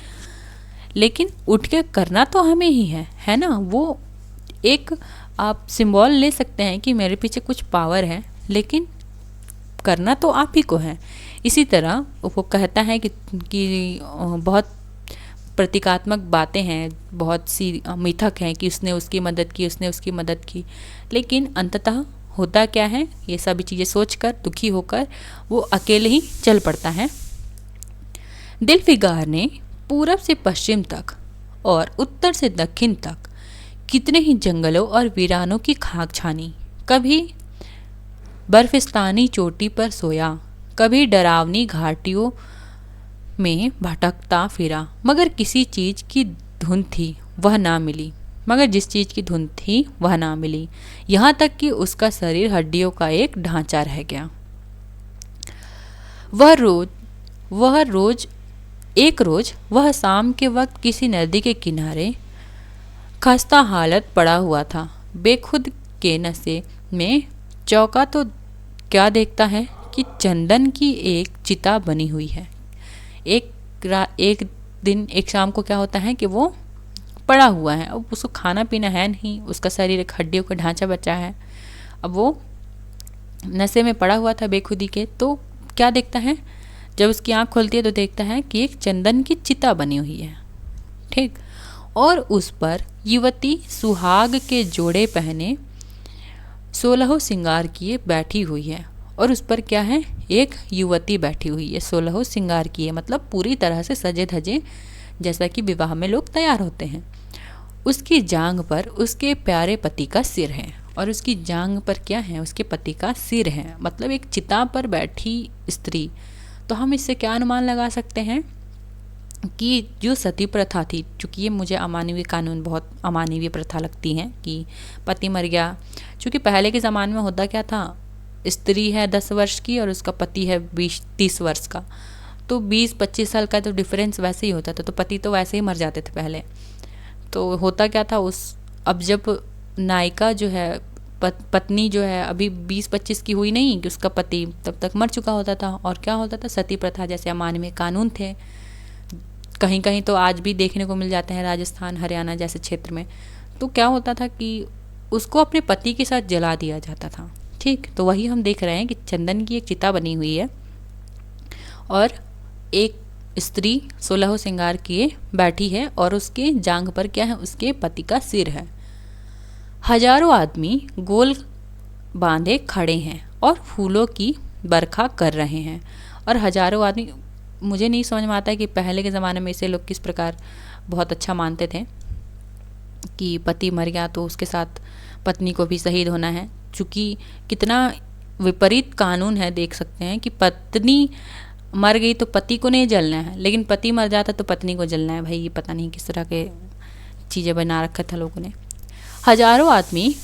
लेकिन उठ के करना तो हमें ही है ना। वो एक आप सिंबल ले सकते हैं कि मेरे पीछे कुछ पावर है, लेकिन करना तो आप ही को है। इसी तरह वो कहता है कि बहुत प्रतीकात्मक बातें हैं, बहुत सी मिथक हैं कि उसने उसकी मदद की, उसने उसकी मदद की, लेकिन अंततः होता क्या है, ये सभी चीज़ें सोचकर दुखी होकर वो अकेले ही चल पड़ता है। दिल्फिगार ने पूरब से पश्चिम तक और उत्तर से दक्षिण तक कितने ही जंगलों और वीरानों की खाक छानी। कभी बर्फिस्तानी चोटी पर सोया, कभी डरावनी घाटियों में भटकता फिरा, मगर किसी चीज की धुन थी वह ना मिली। मगर जिस चीज की धुन थी वह ना मिली, यहाँ तक कि उसका शरीर हड्डियों का एक ढांचा रह गया। एक रोज वह शाम के वक्त किसी नदी के किनारे खस्ता हालत पड़ा हुआ था। बेखुद के नशे में चौंका तो क्या देखता है कि चंदन की एक चिता बनी हुई है। एक शाम को क्या होता है कि वो पड़ा हुआ है, अब उसको खाना पीना है नहीं, उसका शरीर एक हड्डियों का ढांचा बचा है। अब वो नशे में पड़ा हुआ था बेखुदी के, तो क्या देखता है, जब उसकी आँख खुलती है तो देखता है कि एक चंदन की चिता बनी हुई है, ठीक, और उस पर युवती सुहाग के जोड़े पहने 16 श्रृंगार किए बैठी हुई है। और उस पर क्या है, एक युवती बैठी हुई है 16 श्रृंगार किए, मतलब पूरी तरह से सजे धजे जैसा कि विवाह में लोग तैयार होते हैं। उसकी जांघ पर उसके प्यारे पति का सिर है, और उसकी जांघ पर क्या है, उसके पति का सिर है, मतलब एक चिता पर बैठी स्त्री। तो हम इससे क्या अनुमान लगा सकते हैं कि जो सती प्रथा थी, चूँकि ये मुझे अमानवीय कानून बहुत अमानवीय प्रथा लगती हैं कि पति मर गया, चूँकि पहले के ज़माने में होता क्या था, स्त्री है 10 वर्ष की और उसका पति है 20-30 वर्ष का, तो 20-25 साल का तो डिफरेंस वैसे ही होता था, तो पति तो वैसे ही मर जाते थे पहले। तो होता क्या था, अब जब नायिका जो है पत्नी जो है अभी 20-25 की हुई नहीं कि उसका पति तब तक मर चुका होता था, और क्या होता था, सती प्रथा जैसे अमानवीय कानून थे, कहीं कहीं तो आज भी देखने को मिल जाते हैं राजस्थान हरियाणा जैसे क्षेत्र में। तो क्या होता था कि उसको अपने पति के साथ जला दिया जाता था, ठीक। तो वही हम देख रहे हैं कि चंदन की एक चिता बनी हुई है और एक स्त्री 16 श्रृंगार किए बैठी है, और उसके जांघ पर क्या है, उसके पति का सिर है। हजारों आदमी गोल बांधे खड़े हैं और फूलों की बरखा कर रहे हैं। और हजारों आदमी, मुझे नहीं समझ में आता कि पहले के ज़माने में इसे लोग किस प्रकार बहुत अच्छा मानते थे कि पति मर गया तो उसके साथ पत्नी को भी शहीद होना है। चूँकि कितना विपरीत कानून है, देख सकते हैं कि पत्नी मर गई तो पति को नहीं जलना है, लेकिन पति मर जाता तो पत्नी को जलना है। भाई ये पता नहीं किस तरह के चीज़ें बना रखा था लोगों ने। हजारों आदमी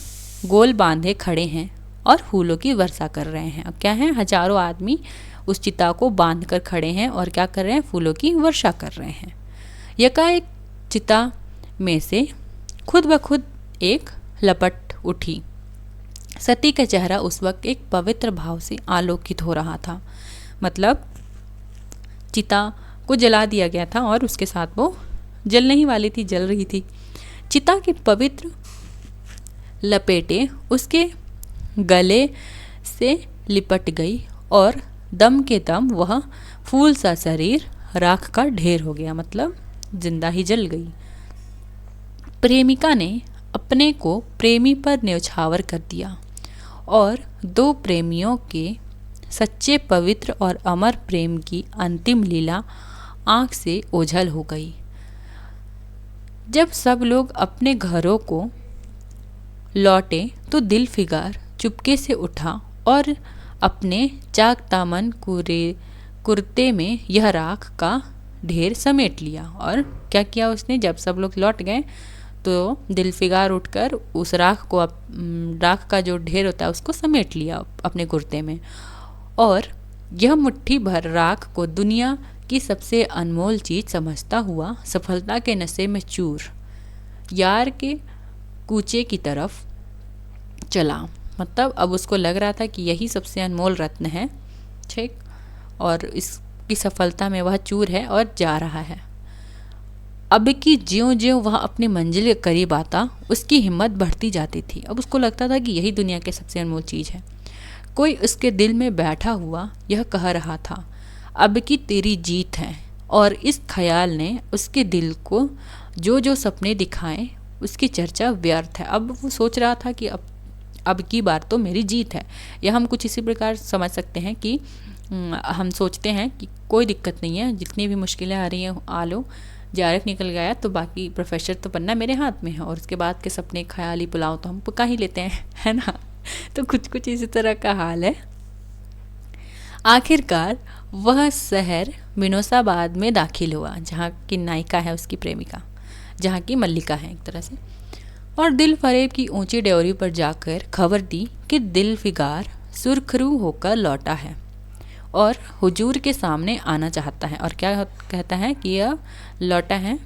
गोल बांधे खड़े हैं और फूलों की वर्षा कर रहे हैं। अब क्या है, हजारों आदमी उस चिता को बांध कर खड़े हैं और क्या कर रहे हैं, फूलों की वर्षा कर रहे हैं। यकाएक चिता में से खुद ब खुद एक लपट उठी। सती का चेहरा उस वक्त एक पवित्र भाव से आलोकित हो रहा था, मतलब चिता को जला दिया गया था और उसके साथ वो जलने ही वाली थी, जल रही थी। चिता के पवित्र लपेटे उसके गले से लिपट गई और दम के दम वह फूल सा शरीर राख का ढेर हो गया, मतलब जिंदा ही जल गई। प्रेमिका ने अपने को प्रेमी पर न्यौछावर कर दिया और दो प्रेमियों के सच्चे पवित्र और अमर प्रेम की अंतिम लीला आँख से ओझल हो गई। जब सब लोग अपने घरों को लौटे तो दिल्फिगार चुपके से उठा और अपने चाक दामन कुर्ते में यह राख का ढेर समेट लिया। और क्या किया उसने, जब सब लोग लौट गए तो दिल्फिगार उठकर उस राख का जो ढेर होता है उसको समेट लिया अपने कुर्ते में, और यह मुट्ठी भर राख को दुनिया की सबसे अनमोल चीज़ समझता हुआ सफलता के नशे में चूर यार के कूचे की तरफ चला। मतलब अब उसको लग रहा था कि यही सबसे अनमोल रत्न है, ठीक, और इसकी सफलता में वह चूर है और जा रहा है। अब कि ज्यों-ज्यों वह अपनी मंजिल के करीब आता उसकी हिम्मत बढ़ती जाती थी। अब उसको लगता था कि यही दुनिया की सबसे अनमोल चीज़ है। कोई उसके दिल में बैठा हुआ यह कह रहा था, अब की तेरी जीत है। और इस ख्याल ने उसके दिल को जो जो सपने दिखाए उसकी चर्चा व्यर्थ है। अब वो सोच रहा था कि अब की बार तो मेरी जीत है। या हम कुछ इसी प्रकार समझ सकते हैं कि हम सोचते हैं कि कोई दिक्कत नहीं है, जितनी भी मुश्किलें आ रही हैं आ लो, जेआरएफ निकल गया तो बाकी प्रोफेसर तो बनना मेरे हाथ में है, और उसके बाद के सपने ख्याली पुलाव तो हम पका ही लेते हैं, है ना। तो कुछ कुछ इसी तरह का हाल है। आखिरकार वह शहर मिनोसाबाद में दाखिल हुआ, जहाँ की नायिका है उसकी प्रेमिका, जहाँ की मल्लिका है एक तरह से, और दिल फरेब की ऊंची ड्योरी पर जाकर खबर दी कि दिल फिगार सुरखरू होकर लौटा है और हुजूर के सामने आना चाहता है। और क्या कहता है कि यह लौटा है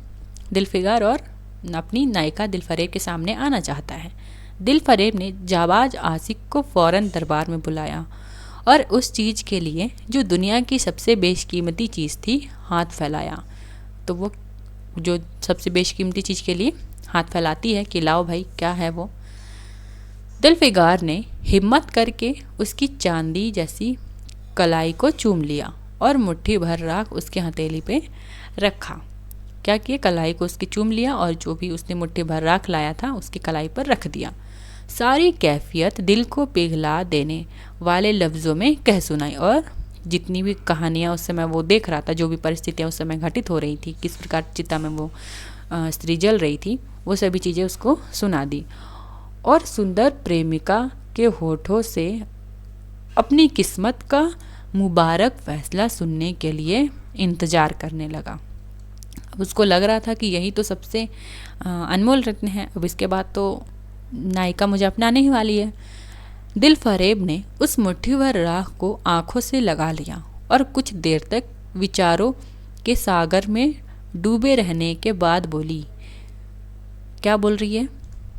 दिल फिगार और अपनी नायिका दिल फरेब के सामने आना चाहता है। दिल फरेब ने जाबाज आशिक को फ़ौरन दरबार में बुलाया और उस चीज़ के लिए जो दुनिया की सबसे बेशकीमती चीज़ थी हाथ फैलाया। तो वो जो सबसे बेशकीमती चीज़ के लिए हाथ फैलाती है कि लाओ भाई, क्या है वो। दिलफिगार ने हिम्मत करके उसकी चांदी जैसी कलाई को चूम लिया और मुट्ठी भर राख उसके हथेली पे रखा। क्या किया, कलाई को उसकी चूम लिया और जो भी उसने मुट्ठी भर राख लाया था उसकी कलाई पर रख दिया। सारी कैफियत दिल को पिघला देने वाले लफ्ज़ों में कह सुनाई, और जितनी भी कहानियाँ उस समय वो देख रहा था, जो भी परिस्थितियाँ उस समय घटित हो रही थी, किस प्रकार चिता में वो स्त्री जल रही थी, वो सभी चीज़ें उसको सुना दी। और सुंदर प्रेमिका के होठों से अपनी किस्मत का मुबारक फैसला सुनने के लिए इंतज़ार करने लगा। अब उसको लग रहा था कि यही तो सबसे अनमोल रत्न है, अब इसके बाद तो नायिका मुझे अपनाने ही वाली है। दिल फरेब ने उस मुट्ठी भर राख को आंखों से लगा लिया और कुछ देर तक विचारों के सागर में डूबे रहने के बाद बोली। क्या बोल रही है,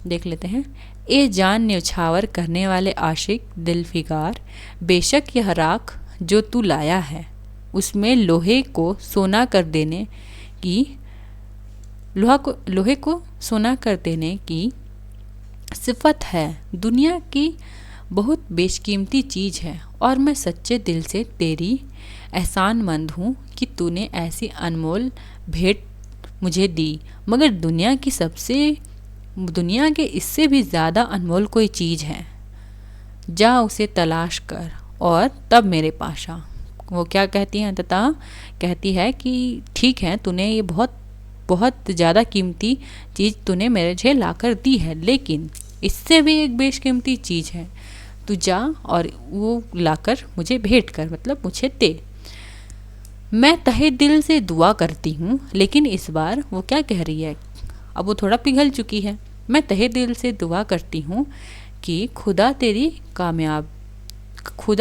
देख लेते हैं। ए जान न्यौछावर करने वाले आशिक दिल फिगार, बेशक यह राख जो तू लाया है उसमें लोहे को सोना कर देने की सिफत है। दुनिया की बहुत बेशकीमती चीज़ है और मैं सच्चे दिल से तेरी एहसानमंद हूँ कि तूने ऐसी अनमोल भेंट मुझे दी, मगर दुनिया के इससे भी ज़्यादा अनमोल कोई चीज़ है। जा उसे तलाश कर और तब मेरे पास आ। वो क्या कहती हैं, अंततः कहती है कि ठीक है, तूने ये बहुत बहुत ज़्यादा कीमती चीज़ तूने मुझे ला कर दी है, लेकिन इससे भी एक बेशकीमती चीज़ है, तू जा और वो लाकर मुझे भेंट कर, मतलब मुझे दे। मैं तहे दिल से दुआ करती हूँ, लेकिन इस बार वो क्या कह रही है, अब वो थोड़ा पिघल चुकी है। मैं तहे दिल से दुआ करती हूँ कि खुदा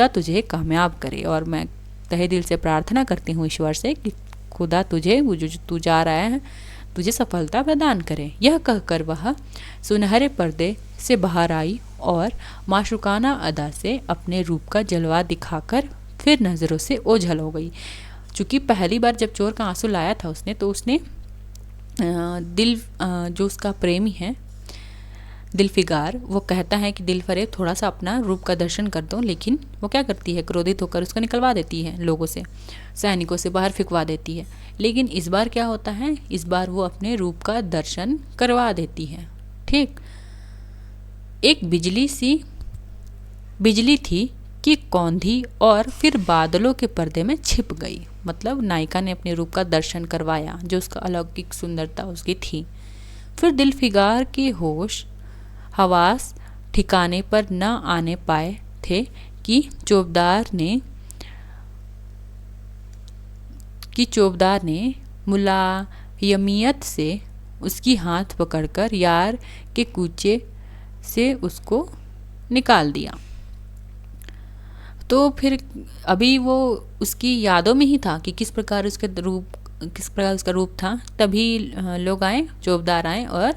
तुझे कामयाब करे, और मैं तहे दिल से प्रार्थना करती हूँ ईश्वर से कि खुदा तुझे वो जो तू जा रहा है तुझे सफलता प्रदान करे। यह कहकर वह सुनहरे पर्दे से बाहर आई और माशुकाना अदा से अपने रूप का जलवा दिखाकर फिर नज़रों से ओझल हो गई। चूँकि पहली बार जब चोर का आंसू लाया था उसने, तो उसने जो उसका प्रेमी है दिल फिगार, वो कहता है कि दिल फरेब थोड़ा सा अपना रूप का दर्शन कर दो, लेकिन वो क्या करती है, क्रोधित होकर उसको निकलवा देती है, लोगों से, सैनिकों से बाहर फिकवा देती है। लेकिन इस बार क्या होता है, इस बार वो अपने रूप का दर्शन करवा देती है। ठीक, एक बिजली थी कि कौंधी और फिर बादलों के पर्दे में छिप गई। मतलब नायिका ने अपने रूप का दर्शन करवाया, जो उसका अलौकिक सुंदरता उसकी थी। फिर दिल फिगार के होश हवास ठिकाने पर न आने पाए थे कि चौबदार ने मुलायमियत से उसकी हाथ पकड़कर यार के कूचे से उसको निकाल दिया। तो फिर अभी वो उसकी यादों में ही था कि किस प्रकार उसका रूप था। तभी लोग आए, चौबदार आए और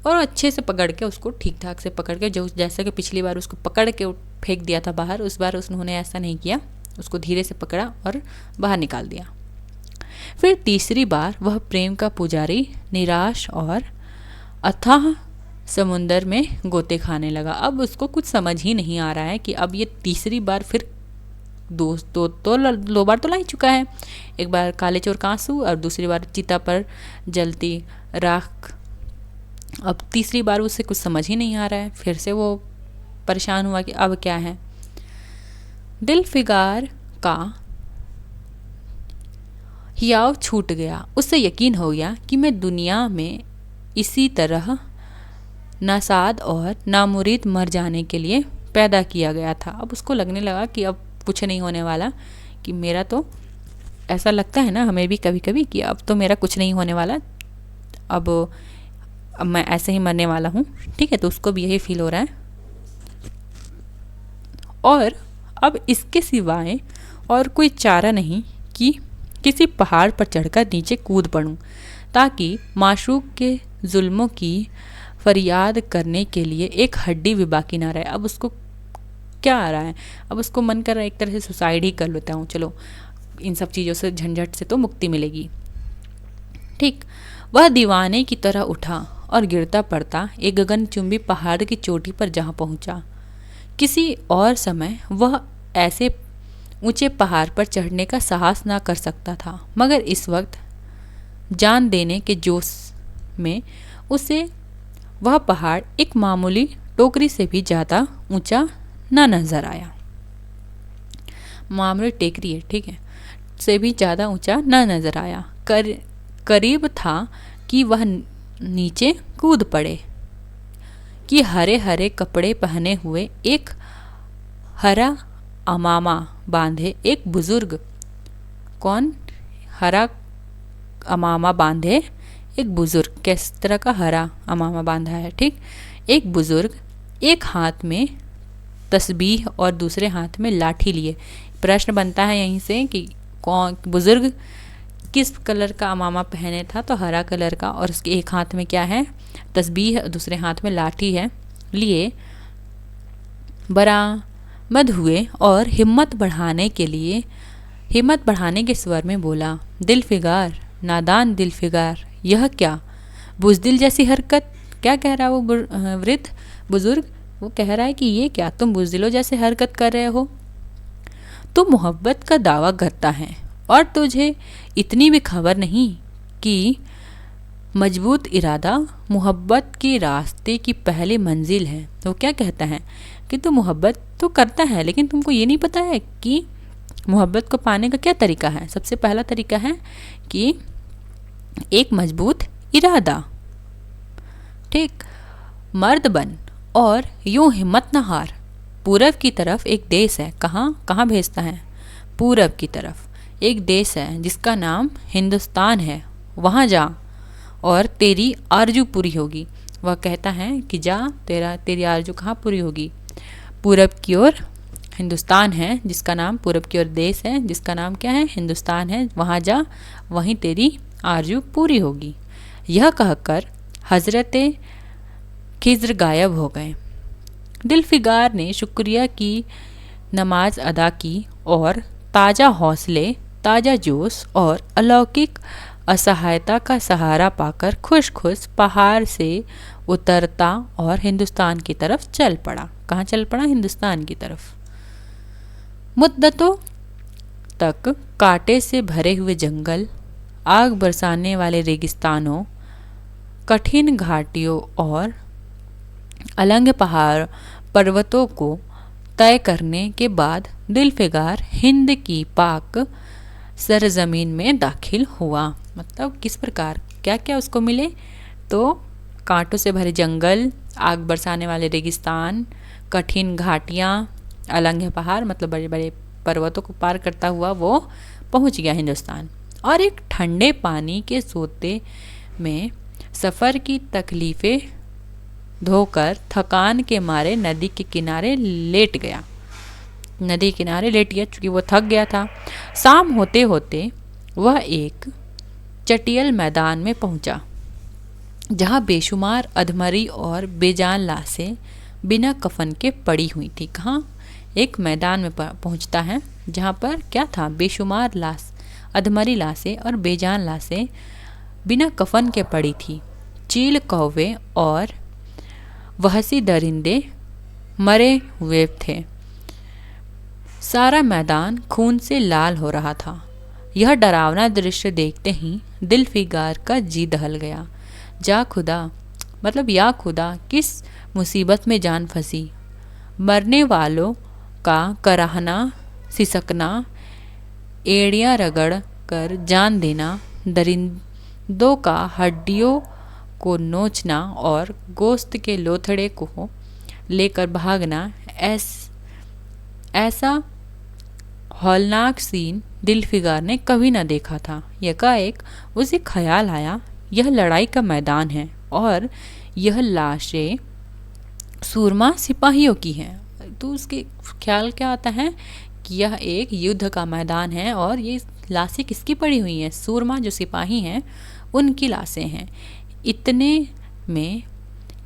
अच्छे से पकड़ के उसको ठीक ठाक से पकड़ के, जो जैसा कि पिछली बार उसको पकड़ के फेंक दिया था बाहर, उस बार उन्होंने ऐसा नहीं किया, उसको धीरे से पकड़ा और बाहर निकाल दिया। फिर तीसरी बार वह प्रेम का पुजारी निराश और अथाह समुंदर में गोते खाने लगा। अब उसको कुछ समझ ही नहीं आ रहा है कि अब ये तीसरी बार फिर दो बार तो ला ही चुका है। एक बार काले चोर का आंसू और दूसरी बार चिता पर जलती राख। अब तीसरी बार उसे कुछ समझ ही नहीं आ रहा है। फिर से वो परेशान हुआ कि अब क्या है। दिल फिगार का हियाव छूट गया। उसे यकीन हो गया कि मैं दुनिया में इसी तरह नासाद और नामुरीद मर जाने के लिए पैदा किया गया था। अब उसको लगने लगा कि अब कुछ नहीं होने वाला, कि मेरा तो ऐसा लगता है ना हमें भी कभी कभी कि अब तो मेरा कुछ नहीं होने वाला, अब मैं ऐसे ही मरने वाला हूँ। ठीक है, तो उसको भी यही फील हो रहा है। और अब इसके सिवाय और कोई चारा नहीं कि किसी पहाड़ पर चढ़कर नीचे कूद पड़ूं, ताकि माशूक के जुल्मों की फरियाद करने के लिए एक हड्डी भी बाकी ना रहे। अब उसको क्या आ रहा है, अब उसको मन कर रहा है एक तरह से सुसाइड ही कर लेता हूँ, चलो इन सब चीज़ों से, झंझट से तो मुक्ति मिलेगी। ठीक, वह दीवाने की तरह उठा और गिरता पड़ता एक गगनचुंबी पहाड़ की चोटी पर जहाँ पहुँचा। किसी और समय वह ऐसे ऊंचे पहाड़ पर चढ़ने का साहस ना कर सकता था, मगर इस वक्त जान देने के जोश में उसे वह पहाड़ एक मामूली टोकरी से भी ज़्यादा ऊंचा न नजर आया। मामूली टेकरी है, ठीक है, से भी ज़्यादा ऊंचा न नजर आया। करीब था कि वह नीचे कूद पड़े कि हरे हरे कपड़े पहने हुए एक हरा अमामा बांधे एक बुजुर्ग, कौन, हरा अमामा बांधे एक बुजुर्ग, किस तरह का हरा अमामा बांधा है, ठीक, एक बुजुर्ग एक हाथ में तस्बीह और दूसरे हाथ में लाठी लिए। प्रश्न बनता है यहीं से कि कौन बुजुर्ग किस कलर का अमामा पहने था, तो हरा कलर का, और उसके एक हाथ में क्या है, तस्बीह, दूसरे हाथ में लाठी है, लिए बरामद हुए और हिम्मत बढ़ाने के स्वर में बोला, दिल फिगार, नादान दिल फिगार, यह क्या बुजदिल जैसी हरकत। क्या कह रहा है वो वृद्ध बुजुर्ग, वो कह रहा है कि ये क्या तुम बुजदिलों जैसे हरकत कर रहे हो। तुम मोहब्बत का दावा करता है और तुझे इतनी भी खबर नहीं कि मजबूत इरादा मोहब्बत के रास्ते की पहली मंजिल है। तो क्या कहता है कि तू मोहब्बत तो करता है, लेकिन तुमको ये नहीं पता है कि मोहब्बत को पाने का क्या तरीका है। सबसे पहला तरीका है कि एक मजबूत इरादा, ठीक, मर्द बन और यूं हिम्मत न हार। पूरब की तरफ एक देश है, कहाँ भेजता है, पूरब की तरफ एक देश है जिसका नाम हिंदुस्तान है, वहाँ जा और तेरी आरजू पूरी होगी। वह कहता है कि जा, तेरी आरजू कहाँ पूरी होगी, पूरब की ओर हिंदुस्तान है जिसका नाम, पूरब की ओर देश है जिसका नाम क्या है, हिंदुस्तान है, वहाँ जा, वहीं तेरी आरजू पूरी होगी। यह कहकर हजरत खिज्र गायब हो गए। दिलफिगार ने शुक्रिया की नमाज अदा की और ताज़ा हौसले, ताज़ा जोश और अलौकिक असहायता का सहारा पाकर खुश खुश पहाड़ से उतरता और हिंदुस्तान की तरफ चल पड़ा। कहाँ चल पड़ा, हिंदुस्तान की तरफ। मुद्दतों तक कांटे से भरे हुए जंगल, आग बरसाने वाले रेगिस्तानों, कठिन घाटियों और अलंग पहाड़ पर्वतों को तय करने के बाद दिलफिगार हिंद की पाक सरजमीन में दाखिल हुआ। मतलब किस प्रकार, क्या क्या उसको मिले, तो कांटों से भरे जंगल, आग बरसाने वाले रेगिस्तान, कठिन घाटियाँ, अलंग पहाड़, मतलब बड़े बड़े पर्वतों को पार करता हुआ वो पहुंच गया हिंदुस्तान। और एक ठंडे पानी के सोते में सफ़र की तकलीफ़ें धोकर थकान के मारे नदी के किनारे लेट गया, चूँकि वो थक गया था। शाम होते होते वह एक चटियल मैदान में पहुंचा, जहाँ बेशुमार अधमरी और बेजान लाशें बिना कफन के पड़ी हुई थी। कहाँ, एक मैदान में पहुंचता है जहाँ पर क्या था, बेशुमार लाश, अधमरी लाशें और बेजान लाशें बिना कफन के पड़ी थी। चील, कौवे और वहशी दरिंदे मरे हुए थे। सारा मैदान खून से लाल हो रहा था। यह डरावना दृश्य देखते ही दिलफिगार का जी दहल गया। जा खुदा, मतलब या खुदा, किस मुसीबत में जान फंसी। मरने वालों का कराहना, सिसकना, एड़ियाँ रगड़ कर जान देना, दरिंदों का हड्डियों को नोचना और गोश्त के लोथड़े को लेकर भागना, ऐसा हौलनाक सीन दिलफिगार ने कभी न देखा था। यकाएक उसे ख्याल आया, यह लड़ाई का मैदान है और यह लाशें सूरमा सिपाहियों की हैं। तो उसके ख्याल क्या आता है कि यह एक युद्ध का मैदान है और ये लाशें किसकी पड़ी हुई हैं? सूरमा जो सिपाही हैं उनकी लाशें हैं। इतने में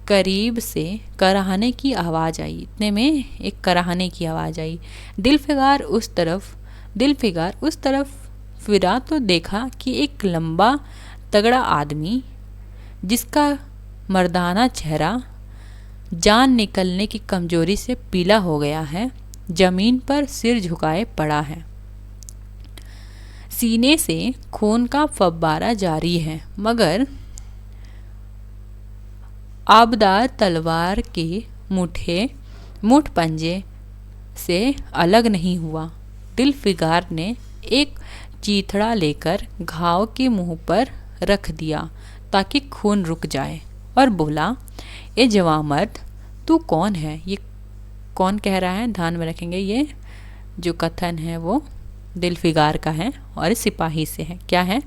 करीब से कराहने की आवाज़ आई। इतने में एक कराहने की आवाज़ आई। दिलफिगार उस तरफ फिरा तो देखा कि एक लंबा तगड़ा आदमी, जिसका मर्दाना चेहरा जान निकलने की कमजोरी से पीला हो गया है, जमीन पर सिर झुकाए पड़ा है। सीने से खून का फव्वारा जारी है, मगर आबदार तलवार के मुठ पंजे से अलग नहीं हुआ। दिलफिगार ने एक चीथड़ा लेकर घाव के मुंह पर रख दिया ताकि खून रुक जाए और बोला, ए जवां मर्द, तू कौन है? ये कौन कह रहा है? ध्यान में रखेंगे, ये जो कथन है वो दिलफिगार का है और सिपाही से है। क्या है?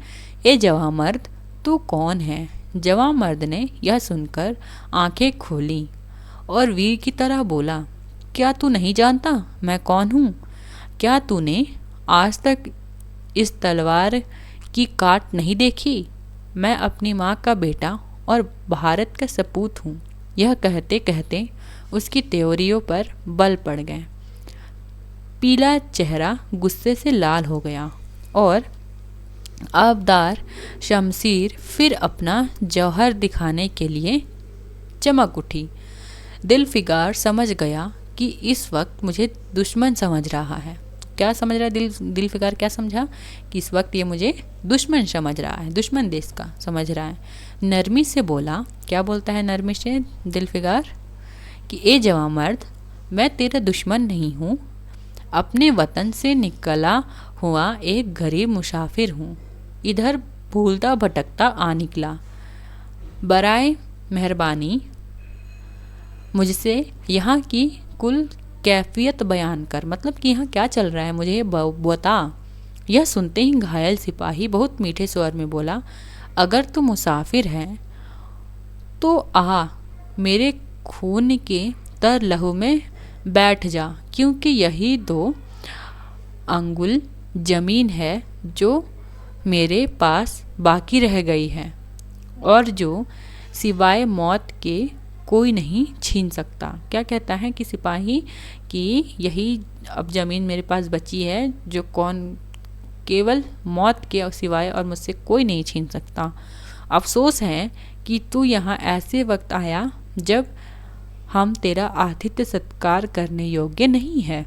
ए जवां मर्द, तू कौन है? जवां मर्द ने यह सुनकर आंखें खोली और वीर की तरह बोला, क्या तू नहीं जानता मैं कौन हूँ? क्या तूने आज तक इस तलवार की काट नहीं देखी? मैं अपनी माँ का बेटा और भारत का सपूत हूँ। यह कहते कहते उसकी त्योरियों पर बल पड़ गए। पीला चेहरा गुस्से से लाल हो गया और आबदार शमशीर फिर अपना जौहर दिखाने के लिए चमक उठी। दिलफिगार समझ गया कि इस वक्त मुझे दुश्मन समझ रहा है। क्या समझ रहा है दिलफिगार? क्या समझा कि इस वक्त ये मुझे दुश्मन समझ रहा है, दुश्मन देश का समझ रहा है। नरमी से बोला, क्या बोलता है नरमी से दिलफिगार कि ए जवां मर्द, मैं तेरा दुश्मन नहीं हूँ, अपने वतन से निकला हुआ एक गरीब मुसाफिर हूँ। इधर भूलता भटकता आ निकला। बराए मेहरबानी मुझसे यहाँ की कुल कैफियत बयान कर, मतलब कि यहाँ क्या चल रहा है मुझे बता। यह सुनते ही घायल सिपाही बहुत मीठे स्वर में बोला, अगर तू मुसाफिर है तो आ मेरे खून के तर लहू में बैठ जा, क्योंकि यही 2 अंगुल जमीन है जो मेरे पास बाकी रह गई है और जो सिवाय मौत के कोई नहीं छीन सकता। क्या कहता है कि सिपाही कि यही अब ज़मीन मेरे पास बची है जो केवल मौत के सिवाय और मुझसे कोई नहीं छीन सकता। अफसोस है कि तू यहाँ ऐसे वक्त आया जब हम तेरा आतिथ्य सत्कार करने योग्य नहीं है।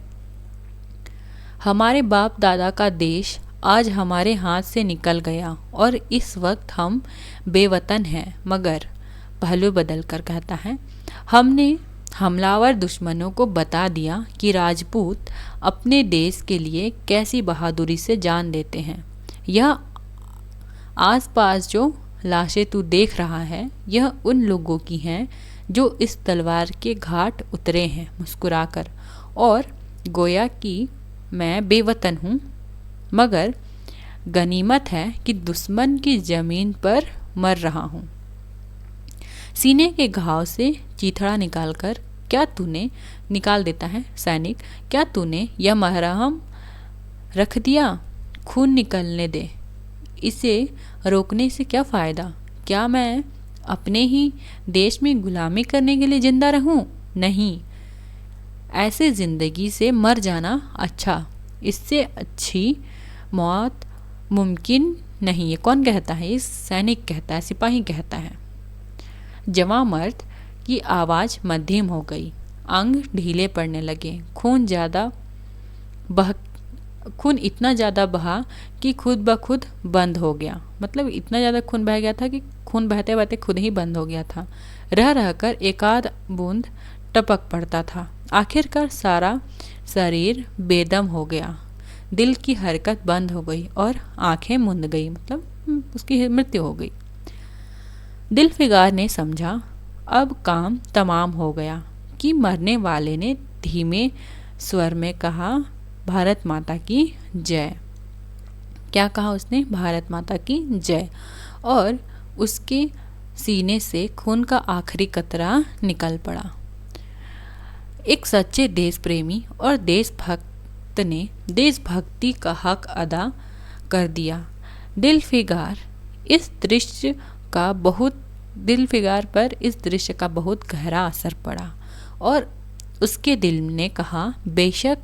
हमारे बाप दादा का देश आज हमारे हाथ से निकल गया और इस वक्त हम बेवतन हैं। मगर पहलू बदल कर कहता है, हमने हमलावर दुश्मनों को बता दिया कि राजपूत अपने देश के लिए कैसी बहादुरी से जान देते हैं। यह आसपास जो लाशें तू देख रहा है, यह उन लोगों की हैं जो इस तलवार के घाट उतरे हैं मुस्कुराकर, और गोया कि मैं बेवतन हूँ, मगर गनीमत है कि दुश्मन की ज़मीन पर मर रहा हूँ। सीने के घाव से चीथड़ा निकालकर निकाल देता है सैनिक, क्या तूने यह मरहम रख दिया? खून निकलने दे, इसे रोकने से क्या फ़ायदा? क्या मैं अपने ही देश में गुलामी करने के लिए जिंदा रहूं? नहीं, ऐसे ज़िंदगी से मर जाना अच्छा, इससे अच्छी मौत मुमकिन नहीं है। कौन कहता है? ये सैनिक कहता है, सिपाही कहता है। जवां मर्द की आवाज़ मध्यम हो गई, अंग ढीले पड़ने लगे, खून इतना ज़्यादा बहा कि खुद ब खुद बंद हो गया। मतलब इतना ज़्यादा खून बह गया था कि खून बहते बहते खुद ही बंद हो गया था। रह रहकर एकाध बूंद टपक पड़ता था। आखिरकार सारा शरीर बेदम हो गया। दिल की हरकत बंद हो गई और आंखें मूंद गई, मतलब उसकी मृत्यु हो गई। दिलफिगार ने समझा अब काम तमाम हो गया कि मरने वाले ने धीमे स्वर में कहा, भारत माता की जय। क्या कहा उसने? भारत माता की जय। और उसके सीने से खून का आखिरी कतरा निकल पड़ा। एक सच्चे देश प्रेमी और देशभक्त ने देशभक्ति का हक अदा कर दिया। दिलफिगार पर इस दृश्य का बहुत गहरा असर पड़ा और उसके दिल ने कहा, बेशक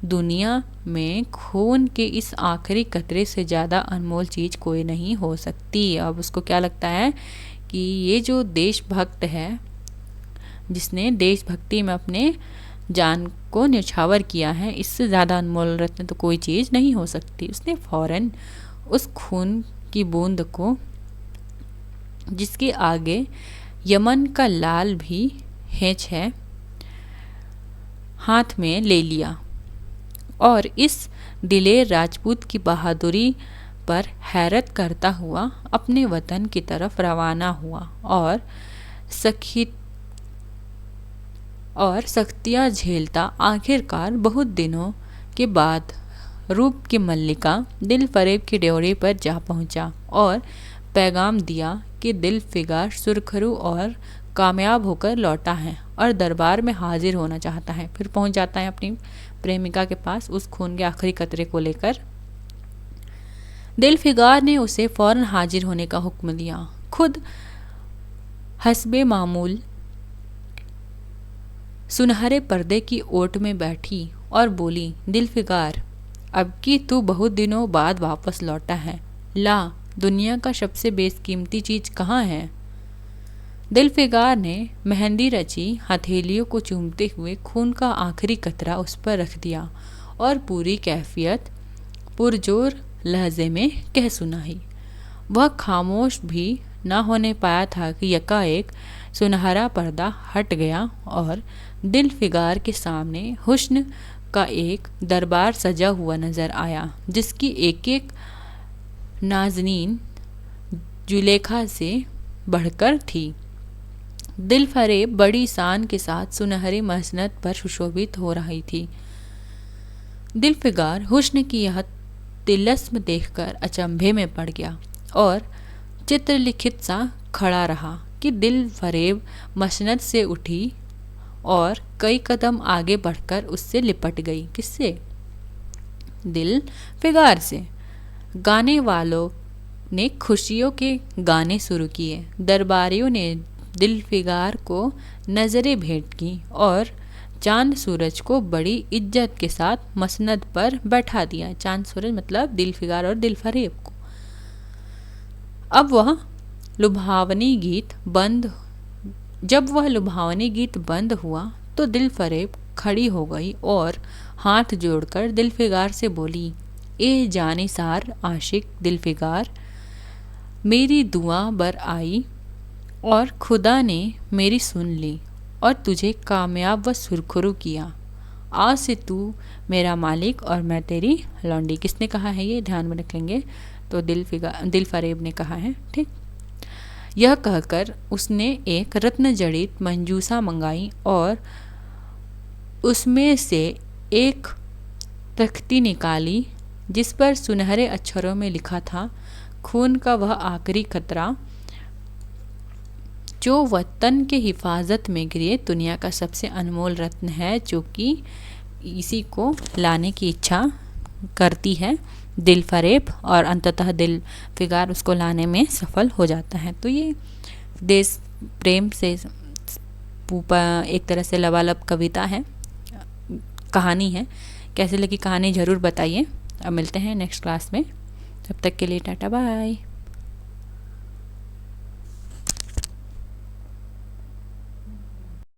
दुनिया में खून के इस आखिरी कतरे से ज़्यादा अनमोल चीज़ कोई नहीं हो सकती। अब उसको क्या लगता है कि ये जो देशभक्त है, जिसने देशभक्ति में अपने जान को न्यौछावर किया है, इससे ज़्यादा अनमोल रत्न तो कोई चीज़ नहीं हो सकती। उसने फौरन उस खून की बूंद को, जिसके आगे यमन का लाल भी हेच है, हाथ में ले लिया और इस दिलेर राजपूत की बहादुरी पर हैरत करता हुआ अपने वतन की तरफ रवाना हुआ और सख्तियाँ झेलता आखिरकार बहुत दिनों के बाद रूप की मल्लिका दिलफरेब की ड्योढ़ी पर जा पहुंचा और पैगाम दिया कि दिलफिगार सुरखरू और कामयाब होकर लौटा है और दरबार में हाजिर होना चाहता है। फिर पहुंच जाता है अपनी प्रेमिका के पास उस खून के आखिरी कतरे को लेकर। दिलफिगार ने उसे फौरन हाजिर होने का हुक्म दिया। खुद हस्बे मामूल सुनहरे पर्दे की ओट में बैठी और बोली, दिलफिगार, अब की तू बहुत दिनों बाद वापस लौटा है, ला दुनिया का सबसे बेशकीमती चीज़ कहाँ है? दिलफिगार ने मेहंदी रची हथेलियों को चूमते हुए खून का आखिरी कतरा उस पर रख दिया और पूरी कैफियत पुरजोर लहजे में कह सुनाई। वह खामोश भी न होने पाया था कि यकाएक सुनहरा पर्दा हट गया और दिलफिगार के सामने हुस्न का एक दरबार सजा हुआ नजर आया, जिसकी एक एक नाज़नीन जुलेखा से बढ़कर थी। दिलफरेब बड़ी शान के साथ सुनहरी मसनद पर सुशोभित हो रही थी। दिलफिगार हुस्न की यह तिलस्म देखकर अचंभे में पड़ गया और चित्रलिखित सा खड़ा रहा कि दिलफरेब मसनद से उठी और कई कदम आगे बढ़कर उससे लिपट गई। किससे? दिलफिगार से। गाने वालों ने खुशियों के गाने शुरू किए। दरबारियों ने दिलफिगार को नज़रें भेंट की और चांद सूरज को बड़ी इज्जत के साथ मसनद पर बैठा दिया। चांद सूरज मतलब दिलफिगार और दिलफरेब को। जब वह लुभावनी गीत बंद हुआ तो दिलफरेब खड़ी हो गई और हाथ जोड़कर दिलफिगार से बोली, ए जानिसार आशिक दिलफिगार, मेरी दुआ बर आई और खुदा ने मेरी सुन ली और तुझे कामयाब व सुरखरू किया। आज से तू मेरा मालिक और मैं तेरी लौंडी। किसने कहा है ये? ध्यान में रख लेंगे। तो दिलफरेब ने कहा है। ठीक। यह कहकर उसने एक रत्न जड़ित मंजूसा मंगाई और उसमें से एक तख्ती निकाली जिस पर सुनहरे अक्षरों में लिखा था, खून का वह आखिरी खतरा जो वतन के हिफाजत में गिरे दुनिया का सबसे अनमोल रत्न है, जो कि इसी को लाने की इच्छा करती है दिलफरेब और अंततः दिलफिगार उसको लाने में सफल हो जाता है। तो ये देश प्रेम से एक तरह से लबालब कविता है, कहानी है। कैसे लगी कहानी ज़रूर बताइए। अब मिलते हैं नेक्स्ट क्लास में। तब तक के लिए टाटा बाय।